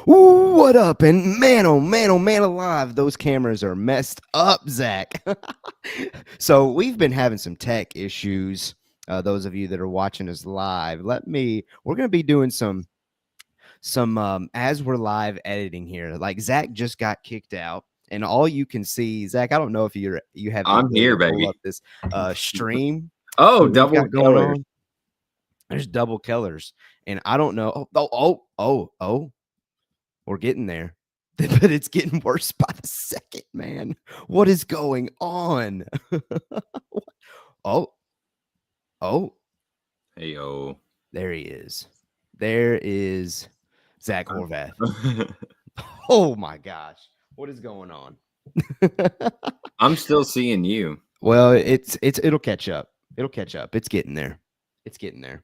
Ooh, what up? And man, oh man, oh man, alive. Those cameras are messed up, Zach. So we've been having some tech issues. Those of you that are watching us live, we're going to be doing some as we're live editing here. Like Zach just got kicked out. And all you can see, Zach, I don't know if you have the I'm ability here, to pull up baby. this stream Oh, that we've double got going killers. on. There's double killers. And I don't know. Oh. We're getting there, but it's getting worse by the second, man. What is going on? oh, oh, Hey, yo. there he is. There is Zach Horvath. Oh my gosh, what is going on? I'm still seeing you. Well, it'll catch up. It'll catch up. It's getting there. It's getting there.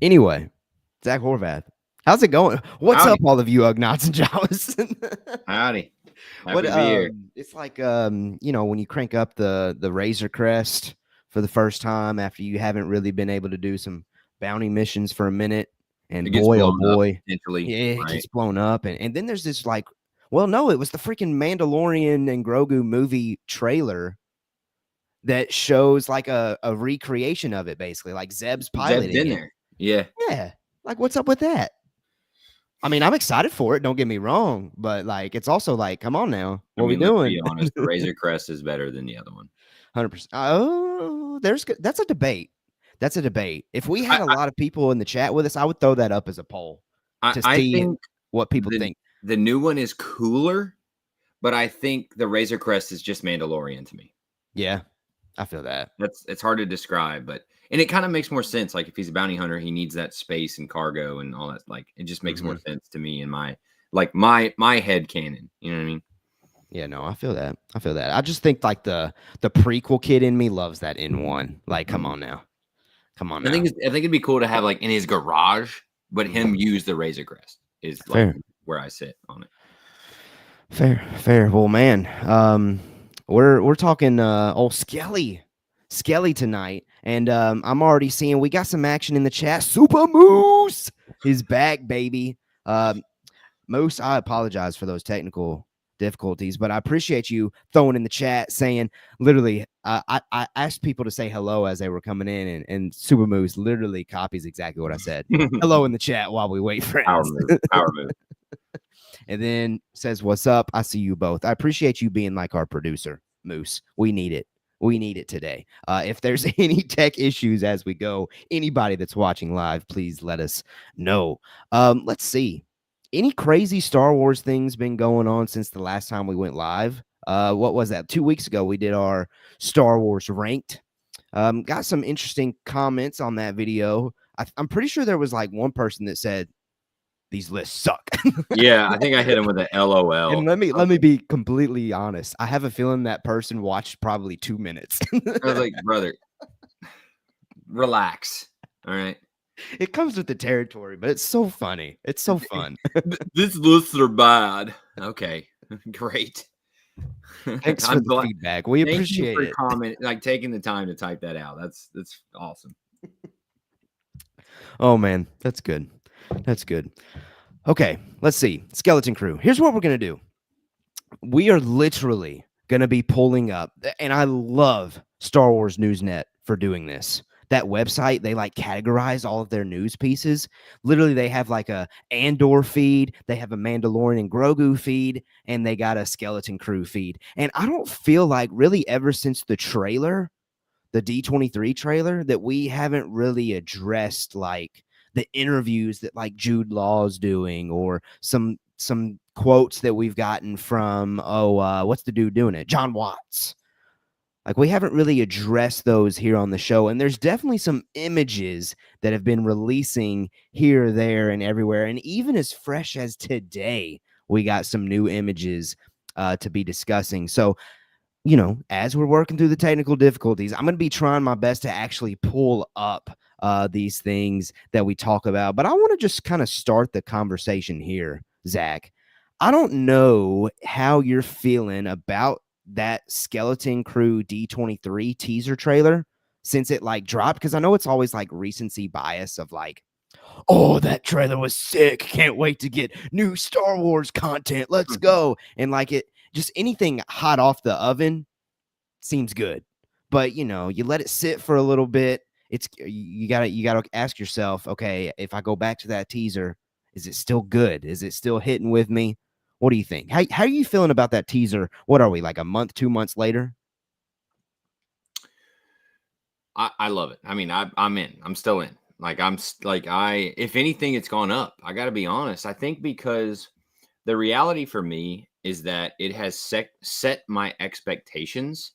Anyway, Zach Horvath. How's it going? What's Howdy. up, all of you Ugnots and Jawas? Howdy. Happy What to be here. it's like when you crank up the Razor Crest for the first time after you haven't really been able to do some bounty missions for a minute, and It gets boy oh blown up boy, potentially. yeah, it Right? gets blown up, and then there's this like, well, no, it was the freaking Mandalorian and Grogu movie trailer that shows like a recreation of it, basically, like Zeb's Zeb's piloting in it. there. Yeah. Yeah, like what's up with that? I mean, I'm excited for it. Don't get me wrong, but like, it's also like, come on now, what we let's doing? be honest. The Razor Crest is better than the other one. 100%. Oh, that's a debate. That's a debate. If we had a lot of people in the chat with us, I would throw that up as a poll to I see think what people think. The new one is cooler, but I think the Razor Crest is just Mandalorian to me. Yeah, I feel that. It's hard to describe, and it kind of makes more sense. Like if he's a bounty hunter, he needs that space and cargo and all that. Like it just makes more sense to me in my head canon. You know what I mean? Yeah, no, I feel that. I just think like the prequel kid in me loves that N1. Like, come on now. I think it'd be cool to have like in his garage, but him use the Razor Crest is like where I sit on it. Fair. Well, man, we're talking old Skelly tonight, and I'm already seeing we got some action in the chat. Super Moose is back, baby. Moose, I apologize for those technical difficulties, but I appreciate you throwing in the chat saying literally. I asked people to say hello as they were coming in, and Super Moose literally copies exactly what I said. Hello in the chat while we wait, friends. Power move. And then says, "What's up? I see you both. I appreciate you being like our producer, Moose. We need it. We need it today. If there's any tech issues as we go, anybody that's watching live, please let us know. Let's see. Any crazy Star Wars things been going on since the last time we went live? What was that? 2 weeks ago, we did our Star Wars ranked. Got some interesting comments on that video. I'm pretty sure there was like one person that said, these lists suck. Yeah, I think I hit him with an LOL. And let me be completely honest. I have a feeling that person watched probably 2 minutes. I was like, brother, relax. All right. It comes with the territory, but it's so funny. It's so fun. These lists are bad. Okay, great. Thanks for the feedback. We appreciate it. Comment, like taking the time to type that out. That's awesome. Oh man, that's good. That's good. Okay, let's see. Skeleton Crew. Here's what we're going to do. We are literally going to be pulling up, and I love Star Wars Newsnet for doing this. That website, they like categorize all of their news pieces. Literally, they have like a Andor feed, they have a Mandalorian and Grogu feed, and they got a Skeleton Crew feed. And I don't feel like really ever since the trailer, the D23 trailer, that we haven't really addressed like the interviews that like Jude Law's doing, or some quotes that we've gotten from what's the dude doing it? John Watts. Like we haven't really addressed those here on the show, and there's definitely some images that have been releasing here, there, and everywhere, and even as fresh as today, we got some new images to be discussing. So, as we're working through the technical difficulties, I'm going to be trying my best to actually pull up these things that we talk about. But I want to just kind of start the conversation here, Zach. I don't know how you're feeling about that Skeleton Crew D23 teaser trailer since it like dropped, because I know it's always like recency bias of like, oh, that trailer was sick. Can't wait to get new Star Wars content. Let's go. And like it, just anything hot off the oven seems good. But you know, you let it sit for a little bit. It's you gotta ask yourself, okay, if I go back to that teaser, is it still good? Is it still hitting with me? What do you think? How are you feeling about that teaser? What are we, like a month, 2 months later? I love it. I mean, I'm in. I'm still in. Like if anything, it's gone up. I got to be honest. I think because the reality for me is that it has set my expectations.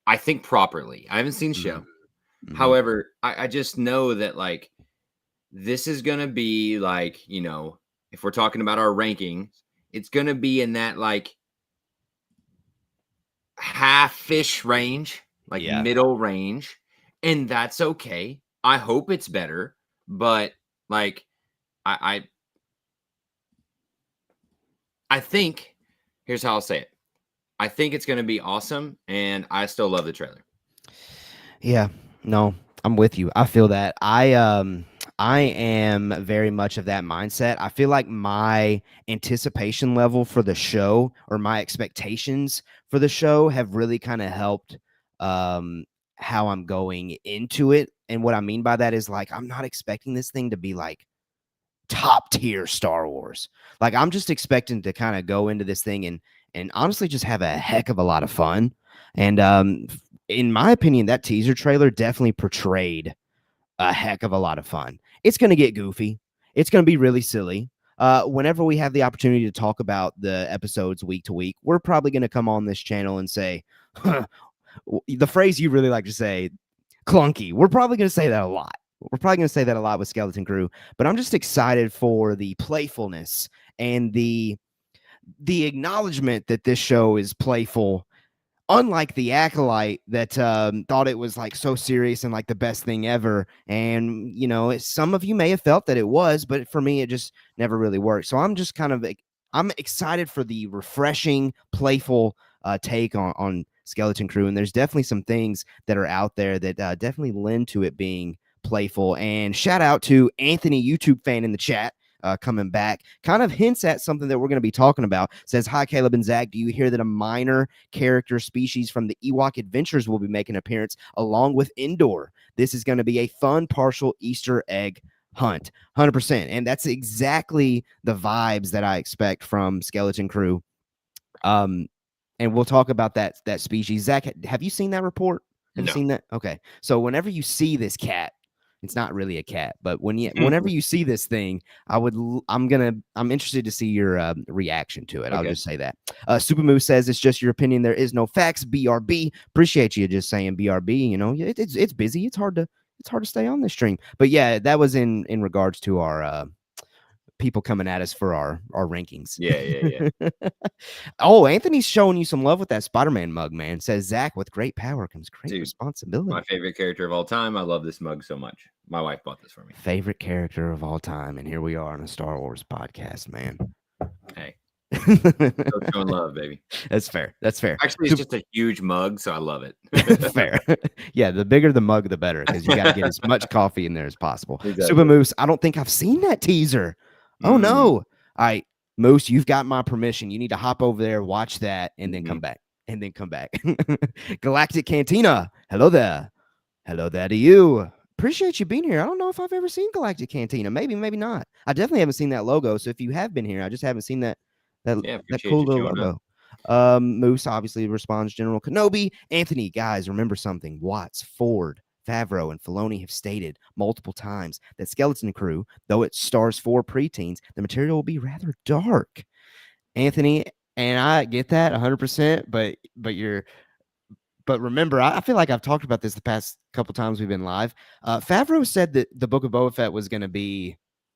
I think properly. I haven't seen the show. Mm-hmm. However, I just know that like this is gonna be like, if we're talking about our rankings, it's gonna be in that like half-ish range, like Yeah. middle range, and that's okay. I hope it's better, but like I I think here's how I'll say it. I think it's gonna be awesome, and I still love the trailer. Yeah, no, I'm with you. I feel that. I am very much of that mindset. I feel like my anticipation level for the show or my expectations for the show have really kind of helped how I'm going into it. And what I mean by that is like I'm not expecting this thing to be like top tier Star Wars. Like I'm just expecting to kind of go into this thing and honestly just have a heck of a lot of fun. And in my opinion, that teaser trailer definitely portrayed a heck of a lot of fun. It's going to get goofy. It's going to be really silly. Whenever we have the opportunity to talk about the episodes week to week, we're probably going to come on this channel and say, huh, the phrase you really like to say, clunky. We're probably going to say that a lot. We're probably going to say that a lot with Skeleton Crew, but I'm just excited for the playfulness and the acknowledgement that this show is playful, unlike the Acolyte that thought it was like so serious and like the best thing ever. And you know, some of you may have felt that it was, but for me, it just never really worked. So I'm just kind of I'm excited for the refreshing, playful take on Skeleton Crew. And there's definitely some things that are out there that definitely lend to it being playful. And shout out to Anthony, YouTube fan in the chat. Coming back, kind of hints at something that we're going to be talking about. Says, hi, Caleb and Zach. Do you hear that a minor character species from the Ewok Adventures will be making an appearance along with Endor? This is going to be a fun partial Easter egg hunt. 100%. And that's exactly the vibes that I expect from Skeleton Crew. And we'll talk about that species. Zach, have you seen that report? Have you seen that? Okay. So whenever you see this cat, it's not really a cat, but whenever you see this thing, I'm interested to see your reaction to it. Okay. I'll just say that. Super Moose says it's just your opinion. There is no facts. BRB. Appreciate you just saying BRB. You know, it's busy. It's hard to stay on this stream. But yeah, that was in regards to our people coming at us for our rankings. Yeah. Oh, Anthony's showing you some love with that Spider-Man mug, man. Says, Zach, with great power comes great responsibility. My favorite character of all time. I love this mug so much. My wife bought this for me. Favorite character of all time. And here we are on a Star Wars podcast, man. Hey. Still showing love, baby. That's fair. Actually, it's just a huge mug, so I love it. Fair. Yeah, the bigger the mug, the better, because you got to get as much coffee in there as possible. Exactly. Super Moose, I don't think I've seen that teaser. Oh, no. All right, Moose, you've got my permission. You need to hop over there, watch that, and then come back. Galactic Cantina. Hello there. Hello there to you. Appreciate you being here. I don't know if I've ever seen Galactic Cantina. Maybe not. I definitely haven't seen that logo. So if you have been here, I just haven't seen that cool little logo. Moose obviously responds General Kenobi. Anthony, guys, remember something. Watts, Ford, Favreau, and Filoni have stated multiple times that Skeleton Crew, though it stars 4 preteens, the material will be rather dark. Anthony, and I get that 100%, but remember, I feel like I've talked about this the past couple times we've been live. Favreau said that the Book of Boba Fett was going to be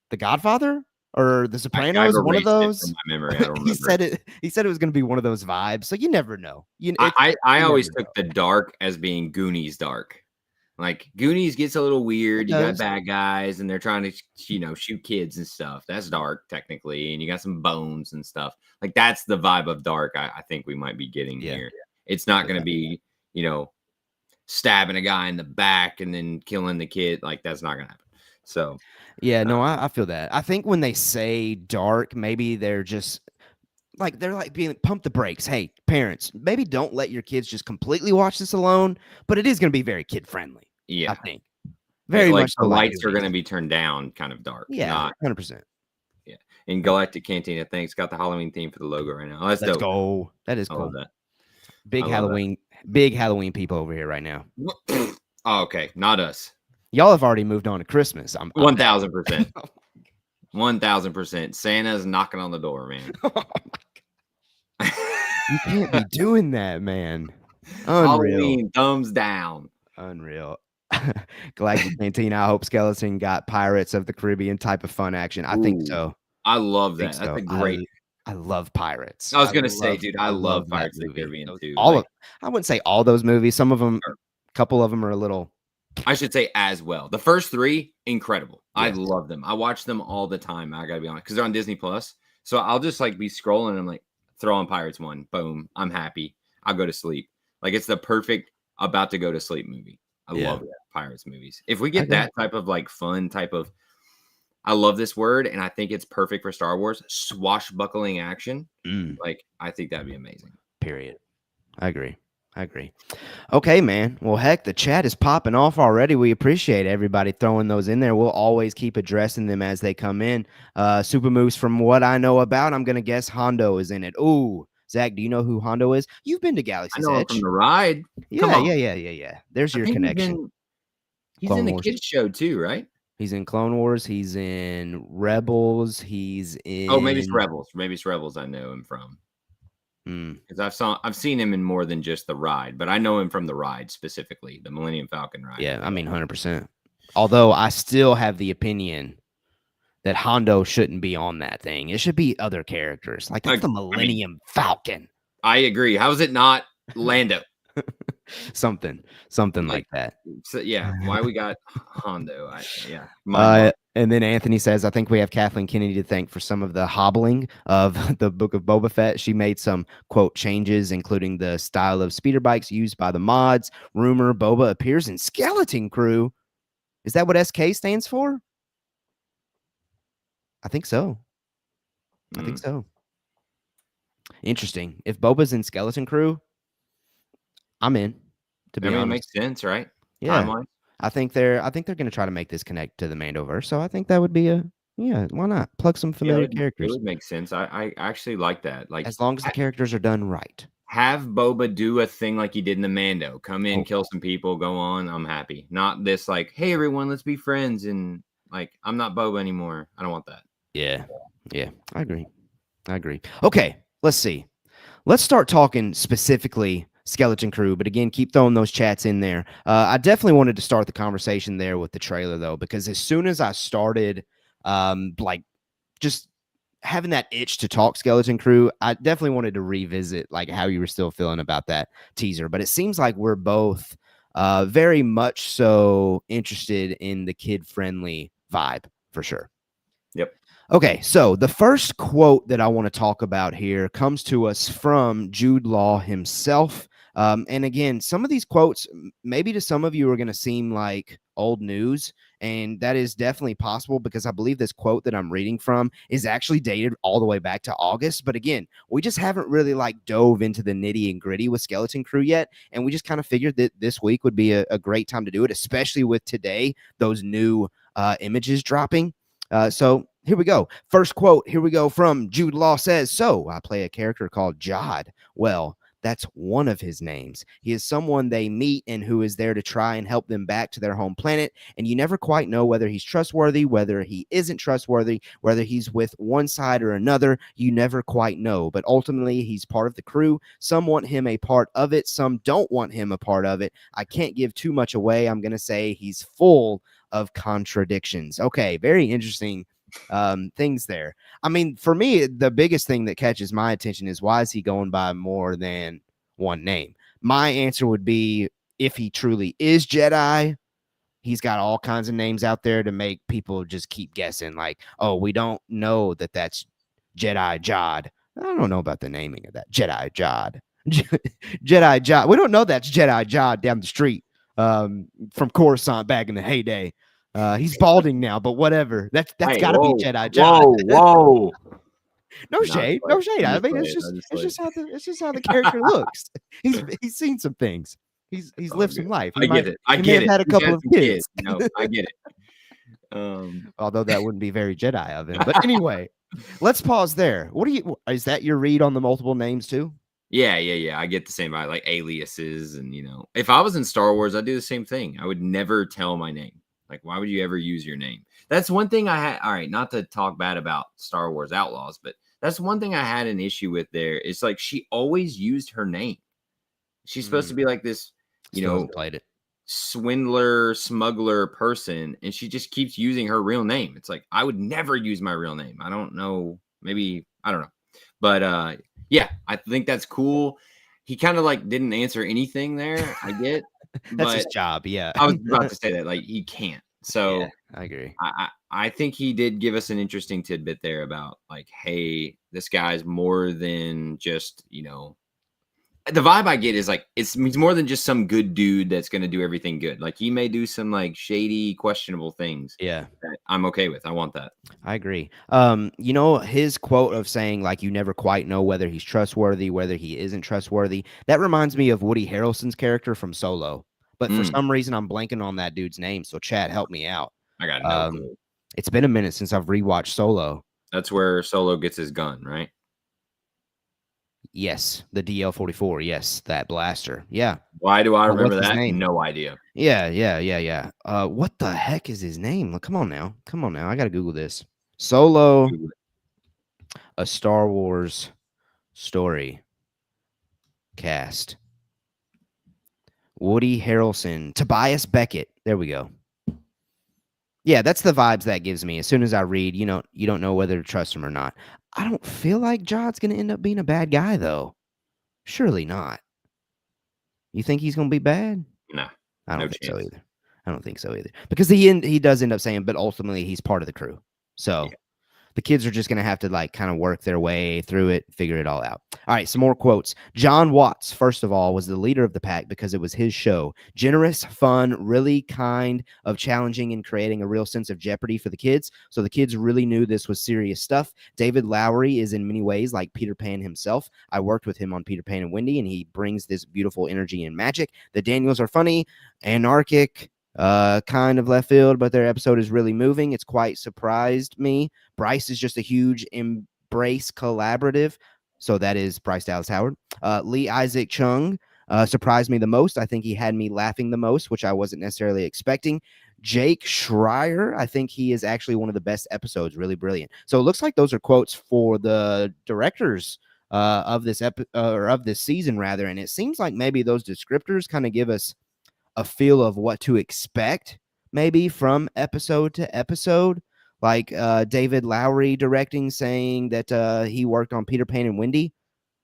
The Godfather or The Sopranos, one of those. From my memory, I don't remember. He said it was going to be one of those vibes. So you never know. I always took the dark as being Goonies dark. Like Goonies gets a little weird. You got bad guys and they're trying to, shoot kids and stuff. That's dark technically. And you got some bones and stuff. Like that's the vibe of dark. I think we might be getting here. It's not going to be, stabbing a guy in the back and then killing the kid. Like that's not going to happen. So Yeah, no, I feel that. I think when they say dark, maybe they're just like they're like being pump the brakes. Hey, parents, maybe don't let your kids just completely watch this alone, but it is going to be very kid friendly. I yeah, think very like much the so like lights are going to Goonies. be turned down, kind of dark, Yeah, not 100%. yeah. And Galactic Cantina, thanks, got the Halloween theme for the logo right now. That's Let's dope. go. That is I love cool. that. I Big love that. Halloween, big Halloween people over here right now. Oh, okay, not us. Y'all have already moved on to Christmas. I bet. 1000%. 1000%. Santa's knocking on the door, man. You can't be doing that, man. Unreal. Halloween, thumbs down. Unreal. Galactic Cantina. I hope Skeleton got Pirates of the Caribbean type of fun action. I think Ooh, so. I love I think that. That's so. a great. I love Pirates. I was gonna say, dude, I I love love that Pirates of the movie. Caribbean Those too. all of I wouldn't say all those movies. Some of them, Or a couple of them are a little. I should say as well. The first three, incredible. I Yes. love them. I watch them all the time. I gotta be honest, because they're on Disney Plus. So I'll just like be scrolling and I'm like, throw on Pirates one, boom, I'm happy. I'll go to sleep. Like it's the perfect about to go to sleep movie. I Yeah. love that Pirates movies. If we I get agree. that type of like fun type of, I love this word and I think it's perfect for Star Wars swashbuckling action. Like I think that'd be amazing. Period. I agree. Okay, man. Well, heck, the chat is popping off already. We appreciate everybody throwing those in there. We'll always keep addressing them as they come in. Super Moose, from what I know about, I'm going to guess Hondo is in it. Ooh, Zach, do you know who Hondo is? You've been to I Galaxy's know him from Edge. the ride. Come Yeah, on. yeah. There's I your think connection. he's Clone in the Wars. kids show too, right? He's in Clone Wars. He's in Rebels. He's in. Oh, maybe it's Rebels. Maybe it's Rebels. I know him from because I've seen him in more than just the ride, but I know him from the ride specifically, the Millennium Falcon ride. Yeah, I mean 100%. Although I still have the opinion that Hondo shouldn't be on that thing. It should be other characters. Like that's the Millennium Falcon. I agree. How is it not Lando? something like that. So, yeah, why we got Hondo? Yeah. And then Anthony says, I think we have Kathleen Kennedy to thank for some of the hobbling of the Book of Boba Fett. She made some, quote, changes, including the style of speeder bikes used by the mods. Rumor Boba appears in Skeleton Crew. Is that what SK stands for? I think so. Interesting. If Boba's in Skeleton Crew, I'm in. To be honest, it makes sense, right? Yeah, Timeline. I think they're going to try to make this connect to the Mandoverse. So I think that would be why not plug some familiar characters? It would make sense. I actually like that. Like as long as the characters are done right. Have Boba do a thing like he did in the Mando. Come in, kill some people, go on. I'm happy. Not this like, hey everyone, let's be friends and like I'm not Boba anymore. I don't want that. Yeah, I agree. Okay, let's see. Let's start talking specifically Skeleton Crew, but again, keep throwing those chats in there. I definitely wanted to start the conversation there with the trailer though, because as soon as I started, like just having that itch to talk Skeleton Crew, I definitely wanted to revisit like how you were still feeling about that teaser. But it seems like we're both very much so interested in the kid-friendly vibe for sure. Yep. Okay, so the first quote that I want to talk about here comes to us from Jude Law himself. And again, some of these quotes, maybe to some of you, are going to seem like old news. And that is definitely possible because I believe this quote that I'm reading from is actually dated all the way back to August. But again, we just haven't really like dove into the nitty and gritty with Skeleton Crew yet. And we just kind of figured that this week would be a great time to do it, especially with today, those new images dropping. So here we go. First quote, here we go from Jude Law says, so I play a character called Jod. Well, that's one of his names. He is someone they meet and who is there to try and help them back to their home planet. And you never quite know whether he's trustworthy, whether he isn't trustworthy, whether he's with one side or another. You never quite know. But ultimately, he's part of the crew. Some want him a part of it. Some don't want him a part of it. I can't give too much away. I'm going to say he's full of contradictions. Okay, very interesting things there. I mean, for me, the biggest thing that catches my attention is why is he going by more than one name? My answer would be if he truly is Jedi, he's got all kinds of names out there to make people just keep guessing. Like, oh, we don't know that that's Jedi Jod. I don't know about the naming of that. Jedi Jod. Jedi Jod. We don't know that's Jedi Jod down the street from Coruscant back in the heyday. He's balding now, but whatever. That's Hey, got to be whoa, Jedi John. whoa. No No, shade, no shade. I'm I just mean, playing. I'm just playing. it's just how the character looks. He's seen some things. He's Oh, lived good. some life. I get it. I He may get have it. had a He's couple had of some kids. kids, I get it. although that wouldn't be very Jedi of him. But anyway, let's pause there. Is that your read on the multiple names too? Yeah. I get the same vibe, like aliases, and if I was in Star Wars, I'd do the same thing. I would never tell my name. Like, why would you ever use your name? That's one thing I had. All right, not to talk bad about Star Wars Outlaws, but that's one thing I had an issue with there. It's like she always used her name. She's supposed to be like this, you Still know, hasn't played it. swindler, smuggler person, and she just keeps using her real name. It's like I would never use my real name. I don't know. Maybe I don't know. But yeah, I think that's cool. He kind of like didn't answer anything there. I get, That's his but job. Yeah. I was about to say that like he can't. Yeah, So I agree. I think he did give us an interesting tidbit there about like, hey, this guy's more than just the vibe I get is like he's more than just some good dude that's gonna do everything good. Like he may do some like shady, questionable things Yeah. that I'm okay with. I want that. I agree. His quote of saying like you never quite know whether he's trustworthy, whether he isn't trustworthy. That reminds me of Woody Harrelson's character from Solo. But for Mm, some reason I'm blanking on that dude's name. So Chad, help me out. I got no Um, clue. it's been a minute since I've rewatched Solo. That's where Solo gets his gun, right? Yes, the DL-44. Yes, that blaster. Yeah. Why do I But remember what's his that? name? No idea. Yeah. What the heck is his name? Come on now. I gotta Google this. Solo, Google it. a Star Wars story cast. Woody Harrelson, Tobias Beckett. There we go. Yeah, that's the vibes that gives me. As soon as I read, you don't know whether to trust him or not. I don't feel like Jod's going to end up being a bad guy, though. Surely not. You think he's going to be bad? Nah, I no don't think so chance. either. I don't think so either. Because he does end up saying, but ultimately he's part of the crew. So Yeah. the kids are just going to have to like kind of work their way through it, figure it all out. All right, some more quotes. John Watts, first of all, was the leader of the pack because it was his show. Generous, fun, really kind of challenging and creating a real sense of jeopardy for the kids. So the kids really knew this was serious stuff. David Lowery is in many ways like Peter Pan himself. I worked with him on Peter Pan and Wendy, and he brings this beautiful energy and magic. The Daniels are funny, anarchic, kind of left field, but their episode is really moving. It's quite surprised me. Bryce is just a huge embrace collaborative. So that is Bryce Dallas Howard. Lee Isaac Chung surprised me the most. I think he had me laughing the most, which I wasn't necessarily expecting. Jake Schreier, I think he is actually one of the best episodes. Really brilliant. So it looks like those are quotes for the directors of this or of this season, rather. And it seems like maybe those descriptors kind of give us a feel of what to expect maybe from episode to episode. Like David Lowery directing, saying that he worked on Peter Pan and Wendy.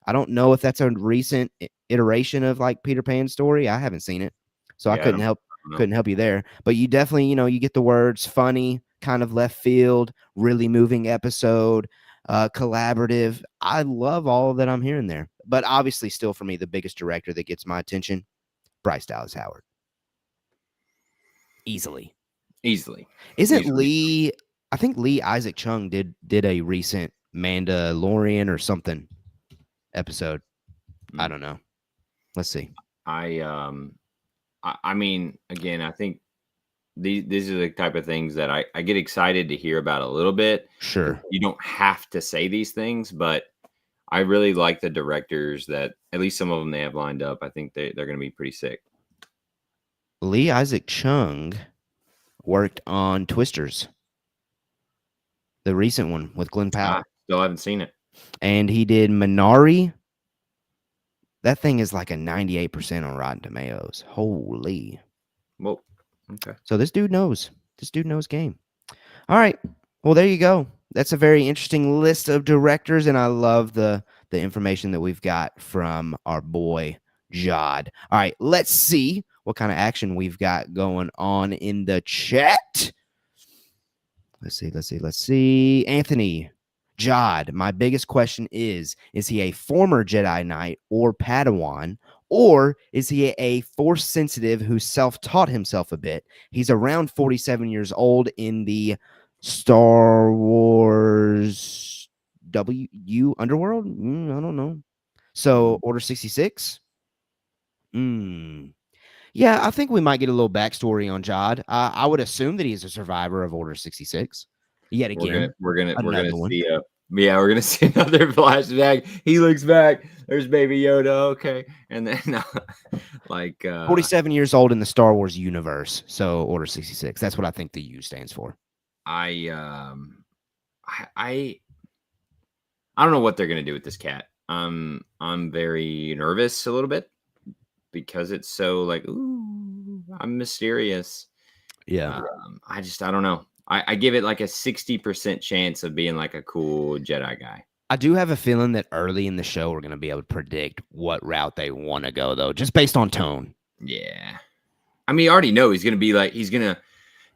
I don't know if that's a recent iteration of like Peter Pan's story. I haven't seen it, so I Yeah, I don't know. couldn't help you there. But you definitely, you get the words funny, kind of left field, really moving episode, collaborative. I love all that I'm hearing there. But obviously, still for me, the biggest director that gets my attention, Bryce Dallas Howard. Easily. Isn't Easily. Lee? I think Lee Isaac Chung did a recent Mandalorian or something episode. I don't know. Let's see. I mean, again, I think these are the type of things that I get excited to hear about a little bit. Sure. You don't have to say these things, but I really like the directors that at least some of them they have lined up. I think they're going to be pretty sick. Lee Isaac Chung worked on Twisters, the recent one with Glenn Powell. Still haven't seen it. And he did Minari. That thing is like a 98% on Rotten Tomatoes. Holy. Well, okay. So this dude knows. This dude knows game. All right. Well, there you go. That's a very interesting list of directors, and I love the information that we've got from our boy Jod. All right, let's see what kind of action we've got going on in the chat. Let's see. Anthony, Jod, my biggest question is he a former Jedi Knight or Padawan, Or is he a force sensitive who self-taught himself a bit? He's around 47 years old in the Star Wars Underworld? I don't know. So Order 66? Yeah, I think we might get a little backstory on Jod. I would assume that he's a survivor of Order 66. Yet again, we're gonna another one. see we're gonna see another flashback. He looks back. There's Baby Yoda. Okay, and then like 47 years old in the Star Wars universe. So Order 66. That's what I think the U stands for. I don't know what they're gonna do with this cat. I'm very nervous a little bit because it's so like, ooh, I'm mysterious. Yeah. I don't know. I give it like a 60% chance of being like a cool Jedi guy. I do have a feeling that early in the show we're going to be able to predict what route they want to go, though, just based on tone. Yeah. I mean, you already know he's going to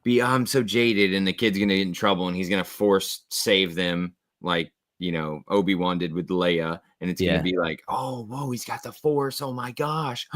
be, I'm so jaded, and the kid's going to get in trouble, and he's going to force save them like, Obi-Wan did with Leia, and it's going to be like, oh, whoa, he's got the Force. Oh my gosh.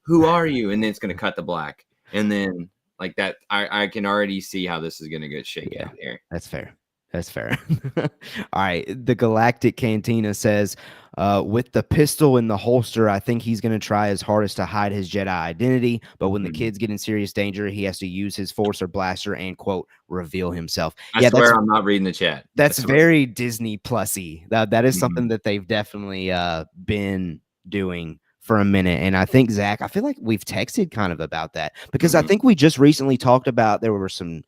Who are you? And then it's going to cut the black. And then like that, I can already see how this is going to get shaken out here. That's fair. That's fair. All right. The Galactic Cantina says, with the pistol in the holster, I think he's going to try his hardest to hide his Jedi identity. But when the kids get in serious danger, he has to use his force or blaster and, quote, reveal himself. I swear I'm not reading the chat. That's very Disney Plus-y. That is something that they've definitely been doing for a minute. And I think, Zach, I feel like we've texted kind of about that because I think we just recently talked about there were some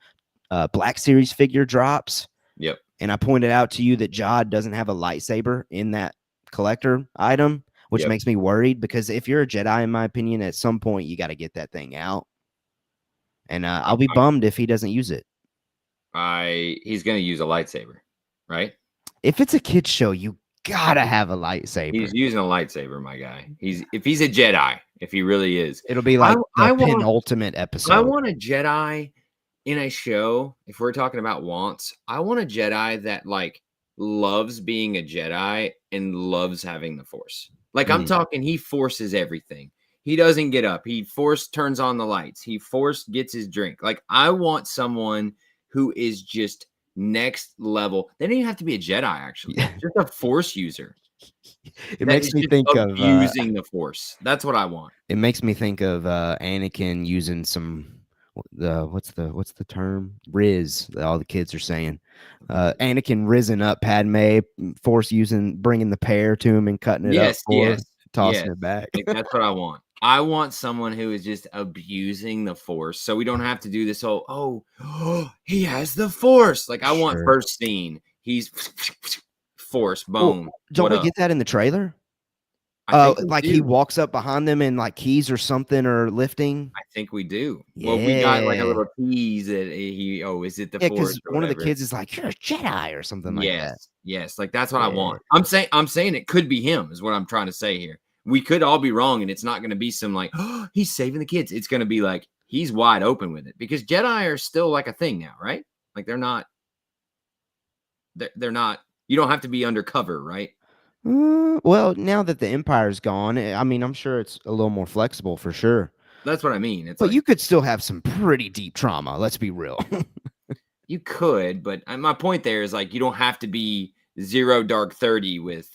Black Series figure drops. Yep. And I pointed out to you that Jod doesn't have a lightsaber in that collector item, which makes me worried because if you're a Jedi, in my opinion, at some point you got to get that thing out. And I'll be bummed if he doesn't use it. He's going to use a lightsaber, right? If it's a kid's show, you gotta have a lightsaber. He's using a lightsaber, my guy. If he's a Jedi, if he really is, it'll be like the penultimate episode. I want a Jedi in a show. If we're talking about wants, I want a Jedi that like loves being a Jedi and loves having the Force. Like I'm talking, he forces everything. He doesn't get up. He turns on the lights. He gets his drink. Like I want someone who is just next level. They don't even have to be a Jedi, actually. Just a Force user. It makes me think of using the Force. That's what I want. It makes me think of Anakin using some what's the term? Riz. All the kids are saying. Anakin risen up Padme, Force bringing the pear to him and cutting it up for tossing it back. Like, that's what I want. I want someone who is just abusing the Force, so we don't have to do this whole, he has the Force. Like I want first scene, he's Force, boom. Don't we get that in the trailer? Like he walks up behind them and like keys or something or lifting. I think we do. Yeah. Well, we got like a little tease that is it the Force? Because one of the kids is like, you're a Jedi or something like that. Yes, like that's what I want. I'm saying it could be him, is what I'm trying to say here. We could all be wrong, and it's not going to be some like, he's saving the kids. It's going to be like he's wide open with it because Jedi are still like a thing now, right? Like they're not. You don't have to be undercover, right? Well, now that the Empire's gone, I mean, I'm sure it's a little more flexible for sure. That's what I mean. But you could still have some pretty deep trauma. Let's be real. You could, but my point there is like you don't have to be 0 Dark 30 with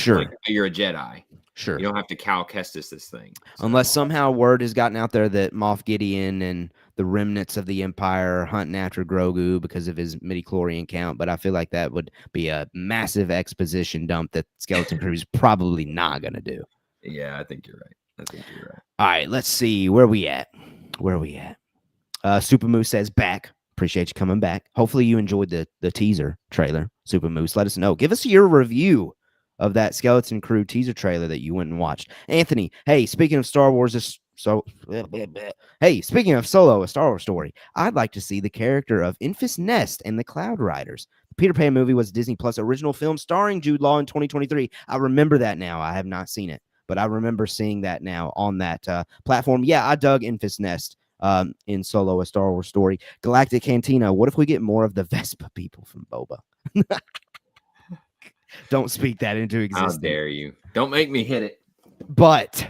like, you're a Jedi. Sure. You don't have to Cal Kestis this thing. So. Unless somehow word has gotten out there that Moff Gideon and the remnants of the Empire are hunting after Grogu because of his midichlorian count. But I feel like that would be a massive exposition dump that Skeleton Crew is probably not going to do. Yeah, I think you're right. All right, let's see. Where are we at? Super Moose says back. Appreciate you coming back. Hopefully you enjoyed the teaser trailer. Super Moose, let us know. Give us your review of that Skeleton Crew teaser trailer that you went and watched. Anthony, hey, speaking of Star Wars, speaking of Solo, a Star Wars story, I'd like to see the character of Enfys Nest and the Cloud Riders. The Peter Pan movie was a Disney Plus original film starring Jude Law in 2023. I remember that now. I have not seen it, but I remember seeing that now on that platform. Yeah, I dug Enfys Nest in Solo, a Star Wars story. Galactic Cantina, what if we get more of the Vespa people from Boba? Don't speak that into existence. How dare you? Don't make me hit it. But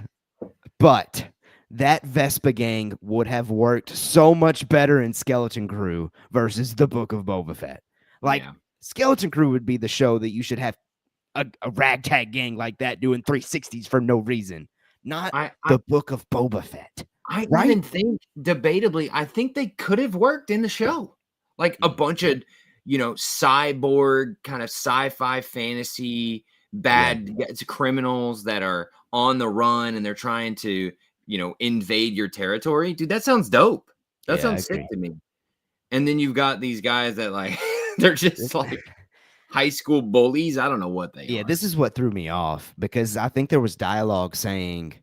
But that Vespa gang would have worked so much better in Skeleton Crew versus the Book of Boba Fett. Like, Yeah. Skeleton Crew would be the show that you should have a ragtag gang like that doing 360s for no reason, not I the Book of Boba Fett, I right? even think, debatably, I think they could have worked in the show. Like a bunch of, cyborg kind of sci-fi fantasy Yeah, bad criminals that are on the run and they're trying to, invade your territory. Dude, that sounds dope. That yeah, I sounds sick agree. to me. And then you've got these guys that like they're just like high school bullies. I don't know what they Yeah, are. this is what threw me off because I think there was dialogue saying,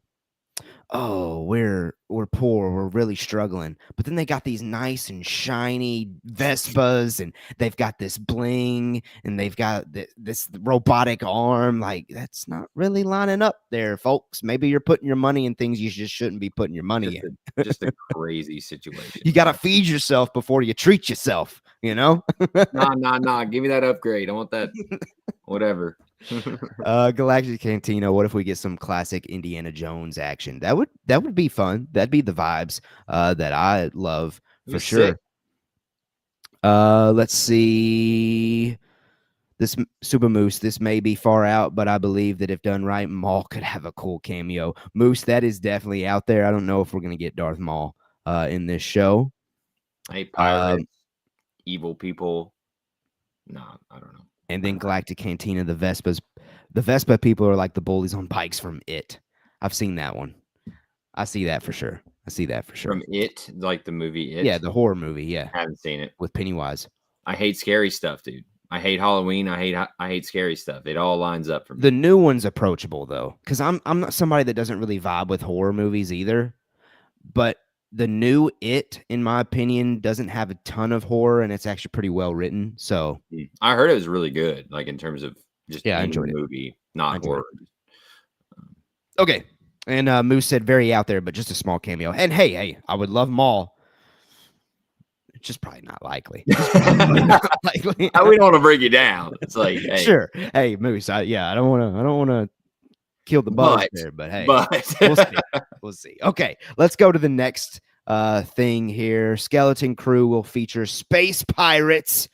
"Oh, we're poor, we're really struggling." But then they got these nice and shiny Vespas, and they've got this bling, and they've got this robotic arm. Like that's not really lining up there, folks. Maybe you're putting your money in things you just shouldn't be putting your money Just in. a crazy situation, You got to man. feed yourself before you treat yourself. Nah. Give me that upgrade. I want that whatever. Galactic Cantina. What if we get some classic Indiana Jones action? That would be fun. That'd be the vibes that I love It'd be for sick. sure. Let's see. This Super Moose. This may be far out, but I believe that if done right, Maul could have a cool cameo. Moose, that is definitely out there. I don't know if we're gonna get Darth Maul in this show. I hate Um, pirates, evil people. No, I don't know. and then Galactic Cantina. The Vespa people are like the bullies on bikes from It. I've seen that one. I see that for sure. I see that for sure. From It, like the movie Yeah, It. the horror movie. Yeah, I haven't seen it. with Pennywise. I hate scary stuff, dude. I hate Halloween. I hate scary stuff. It all lines up for The me. new one's approachable though, because I'm not somebody that doesn't really vibe with horror movies either. But the new It, in my opinion, doesn't have a ton of horror, and it's actually pretty well written. So I heard it was really good, like in terms of just yeah, I in the enjoyed it. movie, I not enjoyed it. horror. Okay. And Moose said very out there, but just a small cameo. And hey, I would love Maul. It's just probably not likely. Probably not likely. We don't want to break you down. It's like, hey, Sure. Hey, Moose. I don't want to kill the buzz but there, but hey, but we'll see. We'll see. Okay, let's go to the next thing here. Skeleton Crew will feature space pirates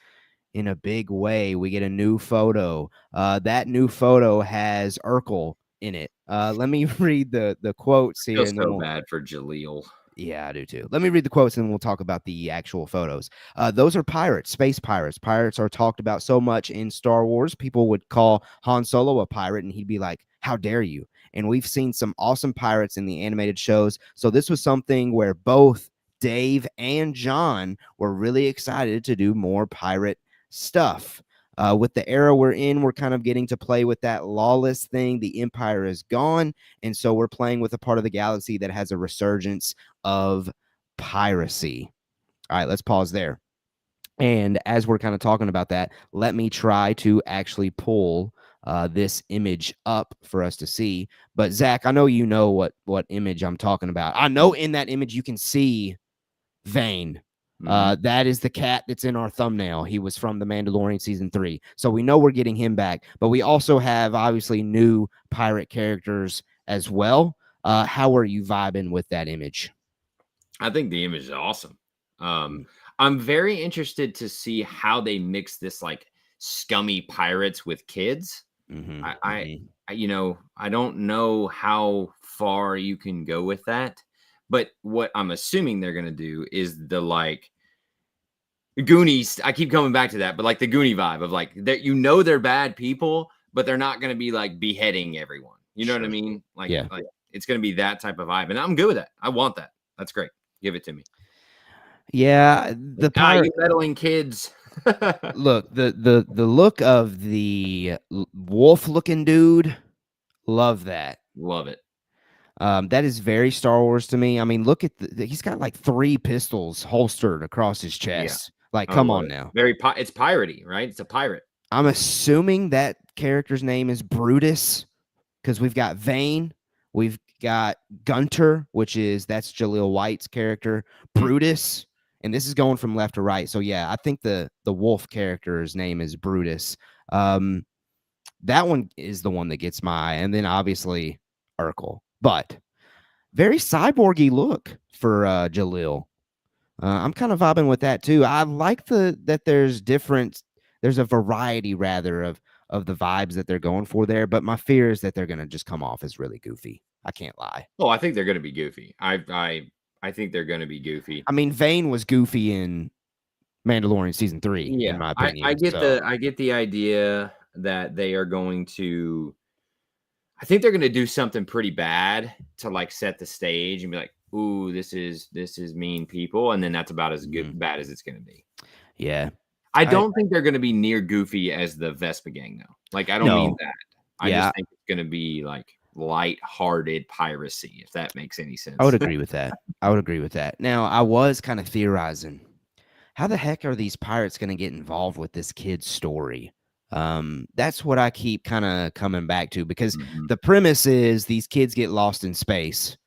in a big way. We get a new photo. That new photo has Urkel in it. Let me read the quotes I here, feel and then so we'll. bad for Jaleel. Yeah, I do too. Let me read the quotes and then we'll talk about the actual photos. Those are pirates, space pirates. Pirates are talked about so much in Star Wars. People would call Han Solo a pirate and he'd be like, "How dare you?" And we've seen some awesome pirates in the animated shows. So this was something where both Dave and John were really excited to do more pirate stuff. With the era we're in, we're kind of getting to play with that lawless thing. The Empire is gone. And so we're playing with a part of the galaxy that has a resurgence of piracy. All right, let's pause there. And as we're kind of talking about that, let me try to actually pull this image up for us to see. But Zach, I know you know what image I'm talking about. I know in that image you can see Vane. That is the cat that's in our thumbnail. He was from The Mandalorian season 3. So we know we're getting him back. But we also have obviously new pirate characters as well. How are you vibing with that image? I think the image is awesome. I'm very interested to see how they mix this like scummy pirates with kids. Mm-hmm, I, I don't know how far you can go with that, but what I'm assuming they're gonna do is the like Goonies. I keep coming back to that, but like the Goonie vibe of like that, they're bad people, but they're not gonna be like beheading everyone. You know what I Sure. mean? Like, Yeah. like it's gonna be that type of vibe, and I'm good with that. I want that. That's great. Give it to me. Yeah, the pirate You meddling kids. look, the look of the wolf looking dude, love that. Love it. That is very Star Wars to me. I mean, look at he's got like 3 pistols holstered across his Yeah. chest. Like, I come love on it. now. It's piratey, right? It's a pirate. I'm assuming that character's name is Brutus because we've got Vane, we've got Gunter, that's Jaleel White's character, Brutus, and this is going from left to right. So yeah, I think the wolf character's name is Brutus. That one is the one that gets my eye, and then obviously Urkel. But very cyborgy look for Jalil. I'm kind of vibing with that too. I like that there's a variety rather of the vibes that they're going for there, but my fear is that they're gonna just come off as really goofy. I can't lie. Oh, I think they're gonna be goofy. I think they're gonna be goofy. I mean, Vane was goofy in Mandalorian season 3, in Yeah, my I opinion. get So the idea that they are going to. I think they're gonna do something pretty bad to like set the stage and be like, "Ooh, this is mean people," and then that's about as good bad as it's gonna be. yeah. I I don't think they're gonna be near goofy as the Vespa gang, though. Like, I don't mean no. that. I Yeah, just think it's gonna be like light-hearted piracy, if that makes any I would sense. agree with that. I would agree with that. Now, I was kind of theorizing, how the heck are these pirates going to get involved with this kid's story? That's what I keep kind of coming back to, because Mhm. the premise is these kids get lost in space,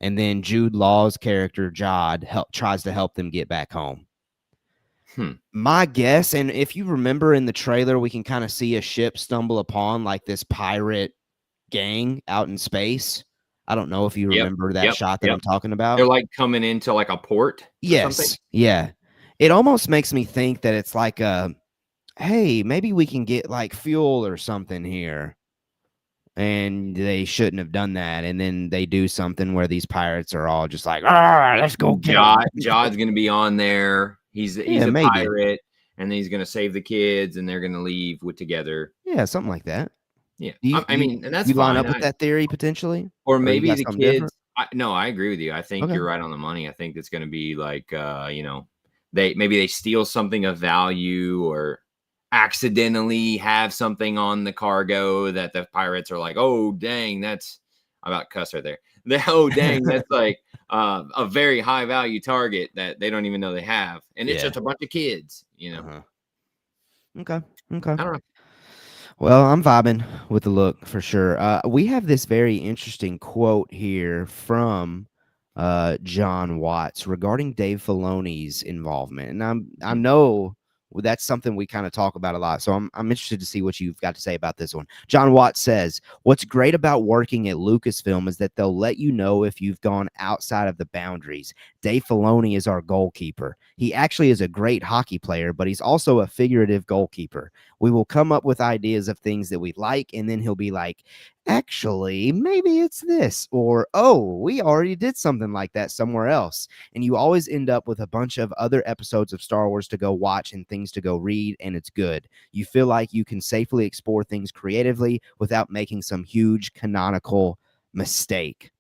and then Jude Law's character Jod tries to help them get back home. Hmm. My guess, and if you remember in the trailer, we can kind of see a ship stumble upon like this pirate gang out in space. I don't know if you Yep, remember that yep, shot that yep. I'm talking They're, about. like, coming into, like, a port or something? Yes. Yeah. It almost makes me think that it's like a, hey, maybe we can get like fuel or something here. And they shouldn't have done that. And then they do something where these pirates are all just like, ah, let's go get them. Jod's gonna be on there. He's Yeah, a maybe. pirate, and then he's gonna save the kids, and they're gonna leave with together. Yeah, something like that. Yeah, Do you I you mean, and that's you line fine. up with that theory potentially? Or Or you maybe got the something kids. different? No, I agree with you. I think Okay. you're right on the money. I think it's gonna be like, they steal something of value or accidentally have something on the cargo that the pirates are like, "Oh, dang, that's" I about cuss right there. "Oh, dang, that's like, a very high value target that they don't even know they have, and it's Yeah. just a bunch of kids," you know? Uh-huh. Okay. Okay. I don't know. Well, I'm vibing with the look for sure. We have this very interesting quote here from John Watts regarding Dave Filoni's involvement, and I Mhm. know that's something we kind of talk about a lot. So I'm interested to see what you've got to say about this one. John Watts says, "What's great about working at Lucasfilm is that they'll let you know if you've gone outside of the boundaries. Dave Filoni is our goalkeeper. He actually is a great hockey player, but he's also a figurative goalkeeper. We will come up with ideas of things that we like, and then he'll be like, actually, maybe it's this, or oh, we already did something like that somewhere else. And you always end up with a bunch of other episodes of Star Wars to go watch and things to go read, and it's good. You feel like you can safely explore things creatively without making some huge canonical mistake."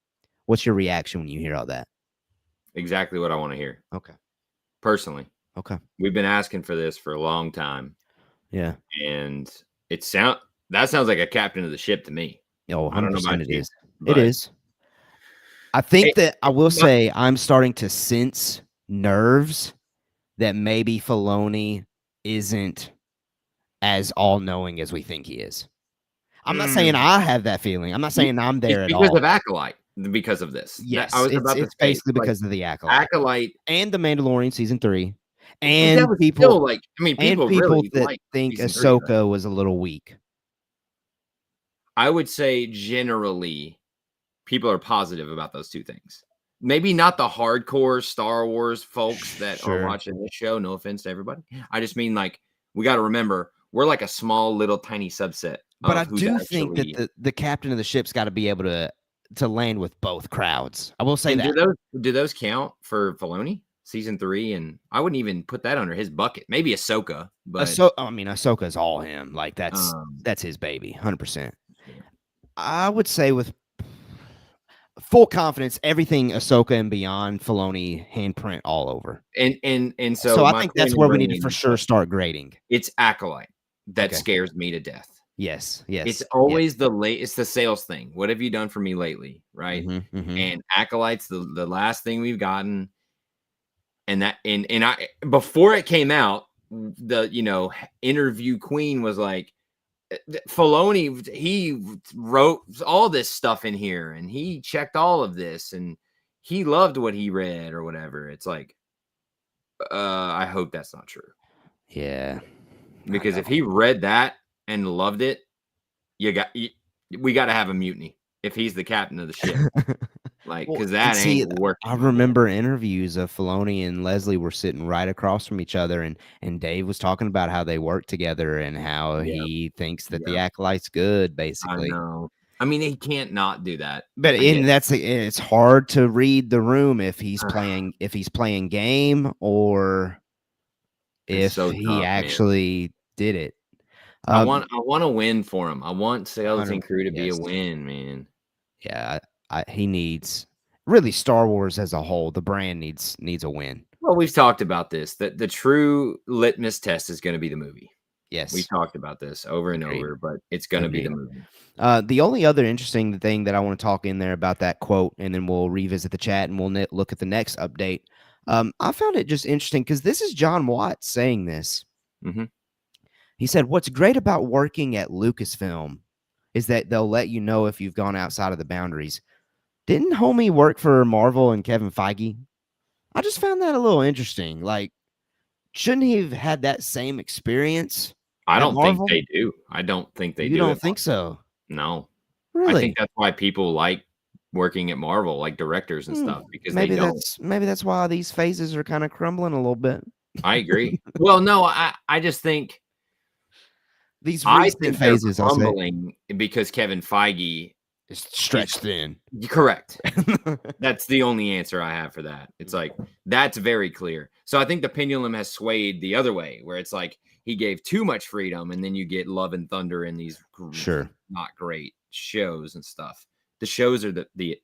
What's your reaction when you hear all that? Exactly what I wanna hear, Okay. personally. Okay. We've been asking for this for a long time. Yeah. And it sound that sounds like a captain of the ship to me. Oh, I don't know 100% about it you, is. It but is. I think it that I will my say I'm starting to sense nerves that maybe Filoni isn't as all-knowing as we think he is. I'm not saying mm, I have that feeling. I'm not y saying I'm it's there at because of all. Acolyte, because of this. That I Yes, was about to it's say, basically like, because of the Acolyte Acolyte and The Mandalorian season 3, but that and was people still, like I mean, and people people really that like think season 3, right? Ahsoka was a little weak. I would say generally, people are positive about those 2 things. Maybe not the hardcore Star Wars folks that are Sure. watching this show, no offense to everybody. I just mean, like, we gotta remember, we're like a small, little, tiny subset But I of who's do think that actually. the captain of the ship's gotta be able to land with both crowds. I will say And that. do those count for Filoni? Season 3, and I wouldn't even put that under his bucket. Maybe Ahsoka, but, I mean, Ahsoka's all him. Like um, that's his baby, 100%. sure. I would say with full confidence, everything Ahsoka and beyond, Filoni handprint all over. And So so I my think point that's in where we need bringing to it for up, sure start grading. it's Acolyte that Okay. scares me to death. Yes. It's Yes. Yes. always it's the sales thing. What have you done for me lately, right? Mm-hmm. Mm-hmm. And Acolyte's the last thing we've gotten, and that and I before it came out, the interview queen was like, Filoni, he wrote all this stuff in here, and he checked all of this, and he loved what he read or whatever. It's like, I hope that's not true, Yeah. I because if he read that and loved it, you got you, we got to have a mutiny if he's the captain of the ship. know. Like, Well, because and that see, ain't I working no more. remember interviews of Filoni and Leslie were sitting right across from each other, and Dave was talking about how they work together and how Yeah, he thinks that the yeah, Acolyte's good, I basically. know. I mean, he can't not do that. But I get and it's hard to read the room if he's it. playing game or It's if so he tough, man. actually did it. I want a win for him. I want Skeleton 100 Crew to be a yes. win, man. Yeah, he needs really Star Wars as a whole. The brand needs a win. Well, we've talked about this. That the true litmus test is going to be the movie. We've Yes, talked about this over and agreed. over, but it's going to be the Agreed. movie. The only other interesting thing that I want to talk in there about that quote, and then we'll revisit the chat and we'll look at the next update. I found it just interesting because this is John Watts saying this. Hmm. He said, "What's great about working at Lucasfilm is that they'll let you know if you've gone outside of the boundaries." Didn't homie work for Marvel and Kevin Feige? I just found that a little interesting. Like, shouldn't he have had that same experience I at don't think Marvel? they do. I don't think they You do don't it. think so? No, I think Really? that's why people like working at Marvel, like directors and Hmm. stuff, because they don't. Maybe that's why these phases are kind of crumbling a little bit. I agree. Well, no, I just think These I recent think they're phases, I'll say, crumbling because Kevin Feige is is stretched thin. correct. That's the only answer I have for that. It's like that's very clear. So I think the pendulum has swayed the other way, where it's like he gave too much freedom, and then you get Love and Thunder and these Sure. not great shows and stuff. The shows are the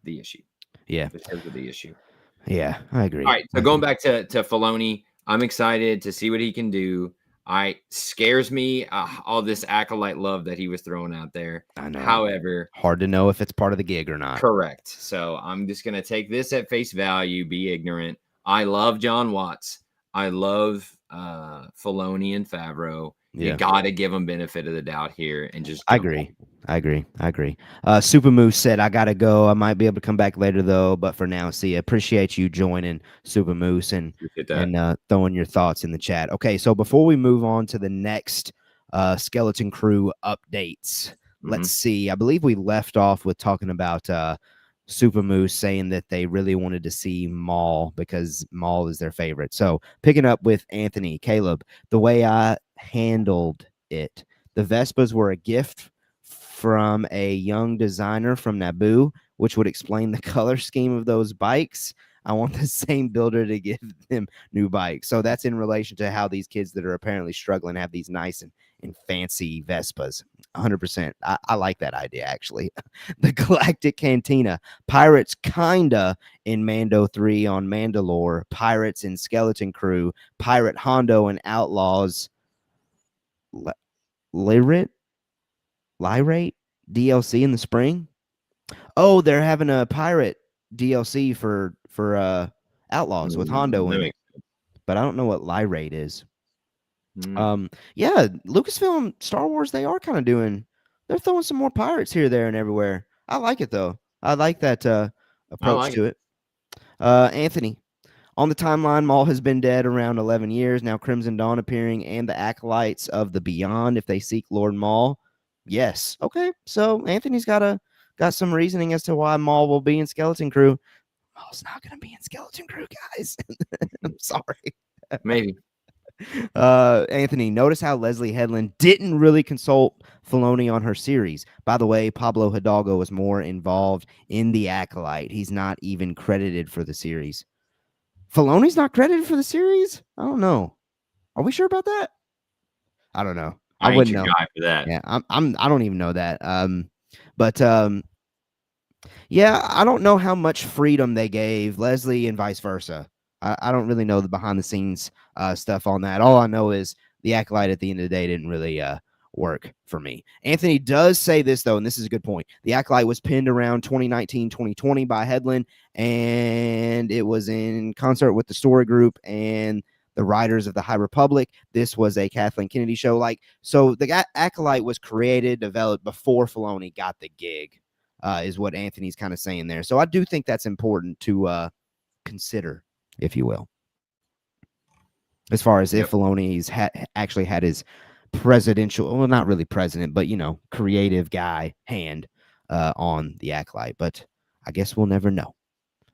issue. Yeah. The shows are the issue. Yeah. I All agree. right, so going back to Filoni, I'm excited to see what he can do. I scares me all this acolyte love that he was throwing out there. I know. However, Hard to know if it's part of the gig or not. correct. So I'm just gonna take this at face value, be ignorant. I love John Watts. I love Filoni and Favreau. You Yeah. gotta give them benefit of the doubt here and just I jump on. agree. I agree. I agree. Super Moose said, I got to go. I might be able to come back later, though. But for now, see, I appreciate you joining Super Moose Appreciate that. and throwing your thoughts in the chat. Okay. So before we move on to the next Skeleton Crew updates, Hmm. let's see. I believe we left off with talking about Super Moose saying that they really wanted to see Maul because Maul is their favorite. So picking up with Anthony, Caleb, the way I handled it. The Vespas were a gift from a young designer from Naboo, which would explain the color scheme of those bikes. I want the same builder to give them new bikes. So that's in relation to how these kids that are apparently struggling have these nice and fancy Vespas. 100%. I like that idea, actually. The Galactic Cantina. Pirates, kinda, in Mando 3 on Mandalore. Pirates in Skeleton Crew. Pirate Hondo and Outlaws. Lyrate DLC in the spring. Oh, they're having a pirate DLC for Outlaws with Hondo in it, but I don't know what Lyrate is. Yeah, Lucasfilm, Star Wars, they are kind of doing. They're throwing some more pirates here, there, and everywhere. I like it though. I like that I approach like it. to it. Anthony, on the timeline, Maul has been dead around 11 years. Now Crimson Dawn appearing and the Acolytes of the Beyond if they seek Lord Maul. Yes. Okay. So Anthony's got some reasoning as to why Maul will be in Skeleton Crew. Maul's not going to be in Skeleton Crew, guys. I'm sorry. Maybe. Anthony, notice how Leslie Headland didn't really consult Filoni on her series. By the way, Pablo Hidalgo was more involved in The Acolyte. He's not even credited for the series. Filoni's not credited for the series? I don't know. Are we sure about that? I don't know. I I ain't wouldn't your know. guy for that. Yeah, I don't even know that. But yeah, I don't know how much freedom they gave Leslie and vice versa. I don't really know the behind the scenes stuff on that. All I know is the Acolyte at the end of the day didn't really work for me. Anthony does say this, though, and this is a good point. The Acolyte was pinned around 2019, 2020 by Headland, and it was in concert with the Story Group and the writers of the High Republic. This was a Kathleen Kennedy show. So the Acolyte was created, developed before Filoni got the gig, is what Anthony's kind of saying there. So I do think that's important to consider, if you will, as far as if Filoni's actually had his presidential, well, not really president, but creative guy hand on the Acolyte. But I guess we'll never know.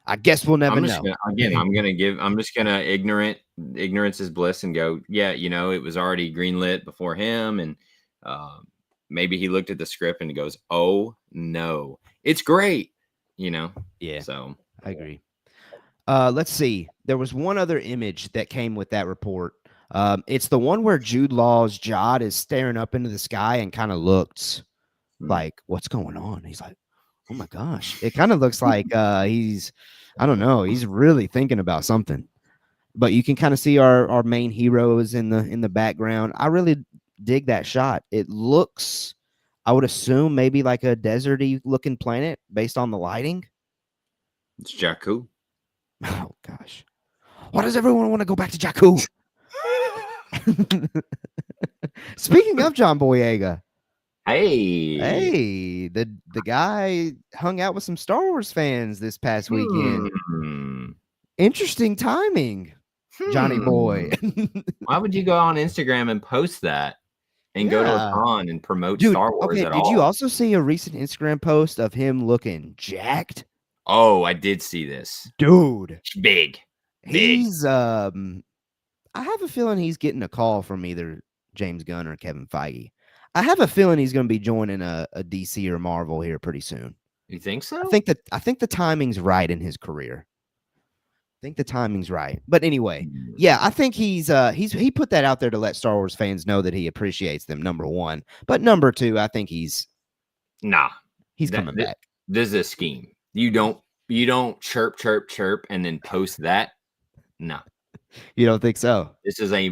I guess we'll never I'm just know. gonna again. I'm just gonna ignorance is bliss and go. Yeah, it was already greenlit before him, and maybe he looked at the script and he goes, "Oh no, it's great." Yeah, So I agree. Let's see. There was one other image that came with that report. It's the one where Jude Law's Jod is staring up into the sky and kind of looks like, what's going on? He's like, oh my gosh. It kind of looks like he's, I don't know, he's really thinking about something. But you can kind of see our main heroes in the background. I really dig that shot. It looks, I would assume, maybe like a deserty looking planet based on the lighting. it's Jakku. Oh gosh. Why does everyone want to go back to Jakku? Speaking of John Boyega, Hey, the guy hung out with some Star Wars fans this past weekend. Hmm. Interesting timing, Johnny boy. Why would you go on Instagram and post that and go to a Yeah. con and promote Dude, Star Wars okay, at did you all? also see a recent Instagram post of him looking jacked? Oh, I did see this. Dude, Big. he's I have a feeling he's getting a call from either James Gunn or Kevin Feige. I have a feeling he's going to be joining a DC or Marvel here pretty soon. You think so? I think the timing's right in his career. I think the timing's right. But anyway, yeah, I think he put that out there to let Star Wars fans know that he appreciates them, number one. But number two, I think he's coming back. This is a scheme. You don't chirp and then post that. No. You don't think so? This is a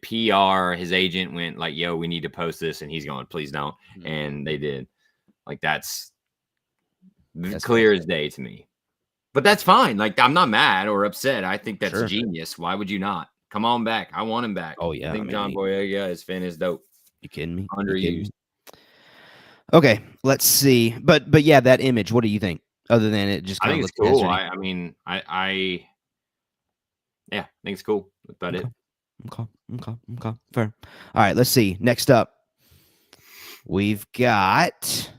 PR. His agent went like, "Yo, we need to post this," and he's going, "Please don't." And they did. Like that's clear as day to me. But that's fine. Like I'm not mad or upset. I think that's genius. Why would you not? Come on back. I want him back. Oh yeah, I think John Boyega as Finn is dope. You kidding me? Underused. Okay, let's see. But yeah, that image. What do you think? Other than it just kind of looks cool. I think it's cool. That's about it. Okay. Fair. All right, let's see. Next up, we've got,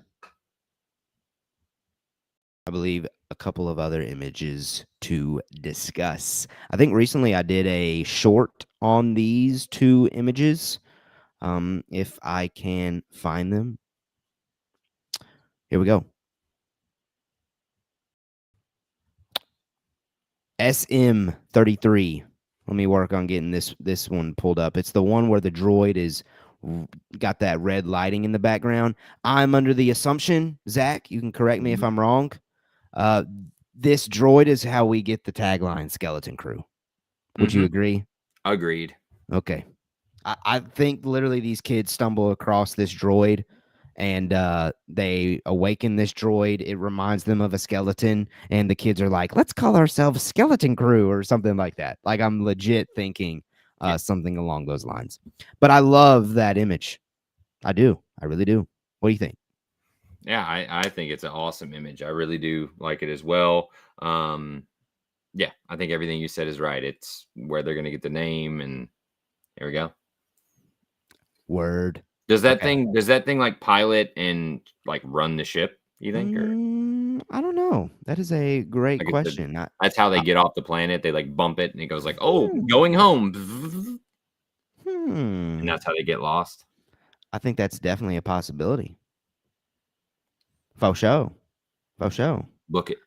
I believe, a couple of other images to discuss. I think recently I did a short on these two images. If I can find them. Here we go. SM33. Let me work on getting this one pulled up. It's the one where the droid is got that red lighting in the background. I'm under the assumption, Zach, you can correct me if I'm wrong. This droid is how we get the tagline Skeleton Crew. Would you agree? Agreed. Okay. I think literally these kids stumble across this droid and they awaken this droid. It reminds them of a skeleton, and the kids are like, let's call ourselves Skeleton Crew or something like that. Like I'm legit thinking something along those lines. But I love that image. I do. I really do. What do you think? Yeah, I think it's an awesome image. I really do like it as well. Yeah, I think everything you said is right. It's where they're going to get the name, and there we go. Word. Does that thing like pilot and like run the ship, you think? Or? I don't know. That is a great question. That's how they get off the planet. They like bump it and it goes like, oh, going home. And that's how they get lost. I think that's definitely a possibility. Faux show. Book it.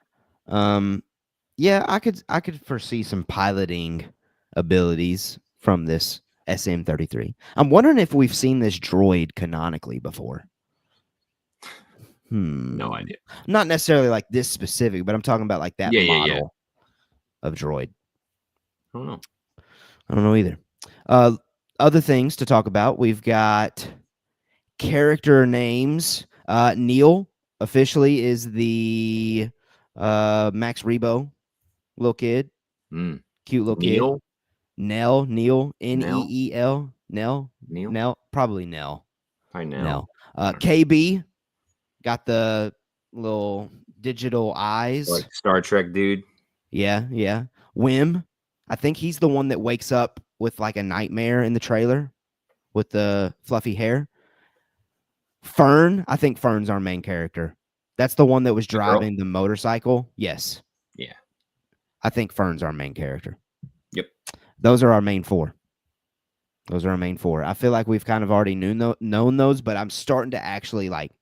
Yeah, I could foresee some piloting abilities from this SM33. I'm wondering if we've seen this droid canonically before. No idea. Not necessarily like this specific, but I'm talking about like that model of droid. I don't know. I don't know either. Other things to talk about. We've got character names. Neil officially is the Max Rebo little kid. Cute little kid. Neil, Neel, Nell, probably Nell. Probably Nell. KB got the little digital eyes. Like Star Trek dude. Yeah. Wim, I think he's the one that wakes up with like a nightmare in the trailer with the fluffy hair. Fern, I think Fern's our main character. That's the one that was The girl? driving the motorcycle. Yes. Yeah. I think Fern's our main character. Yep. Those are our main four. Those are our main four. I feel like we've kind of already known those, but I'm starting to actually like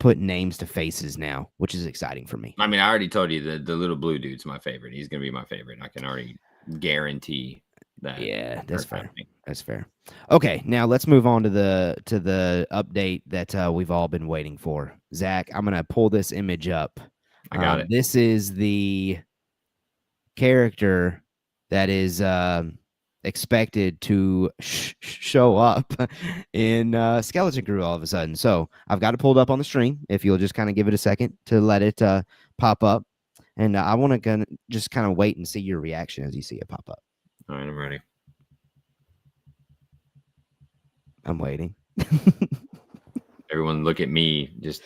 put names to faces now, which is exciting for me. I mean, I already told you the little blue dude's my favorite. He's gonna be my favorite. I can already guarantee that. Yeah, that's fair. Happening. That's fair. Okay, now let's move on to the update that we've all been waiting for. Zach, I'm gonna pull this image up. I got it. This is the character that is expected to show up in Skeleton Crew all of a sudden. So I've got it pulled up on the stream. If you'll just kind of give it a second to let it pop up, and I want to just kind of wait and see your reaction as you see it pop up. All right, I'm ready. I'm waiting. Everyone, look at me. Just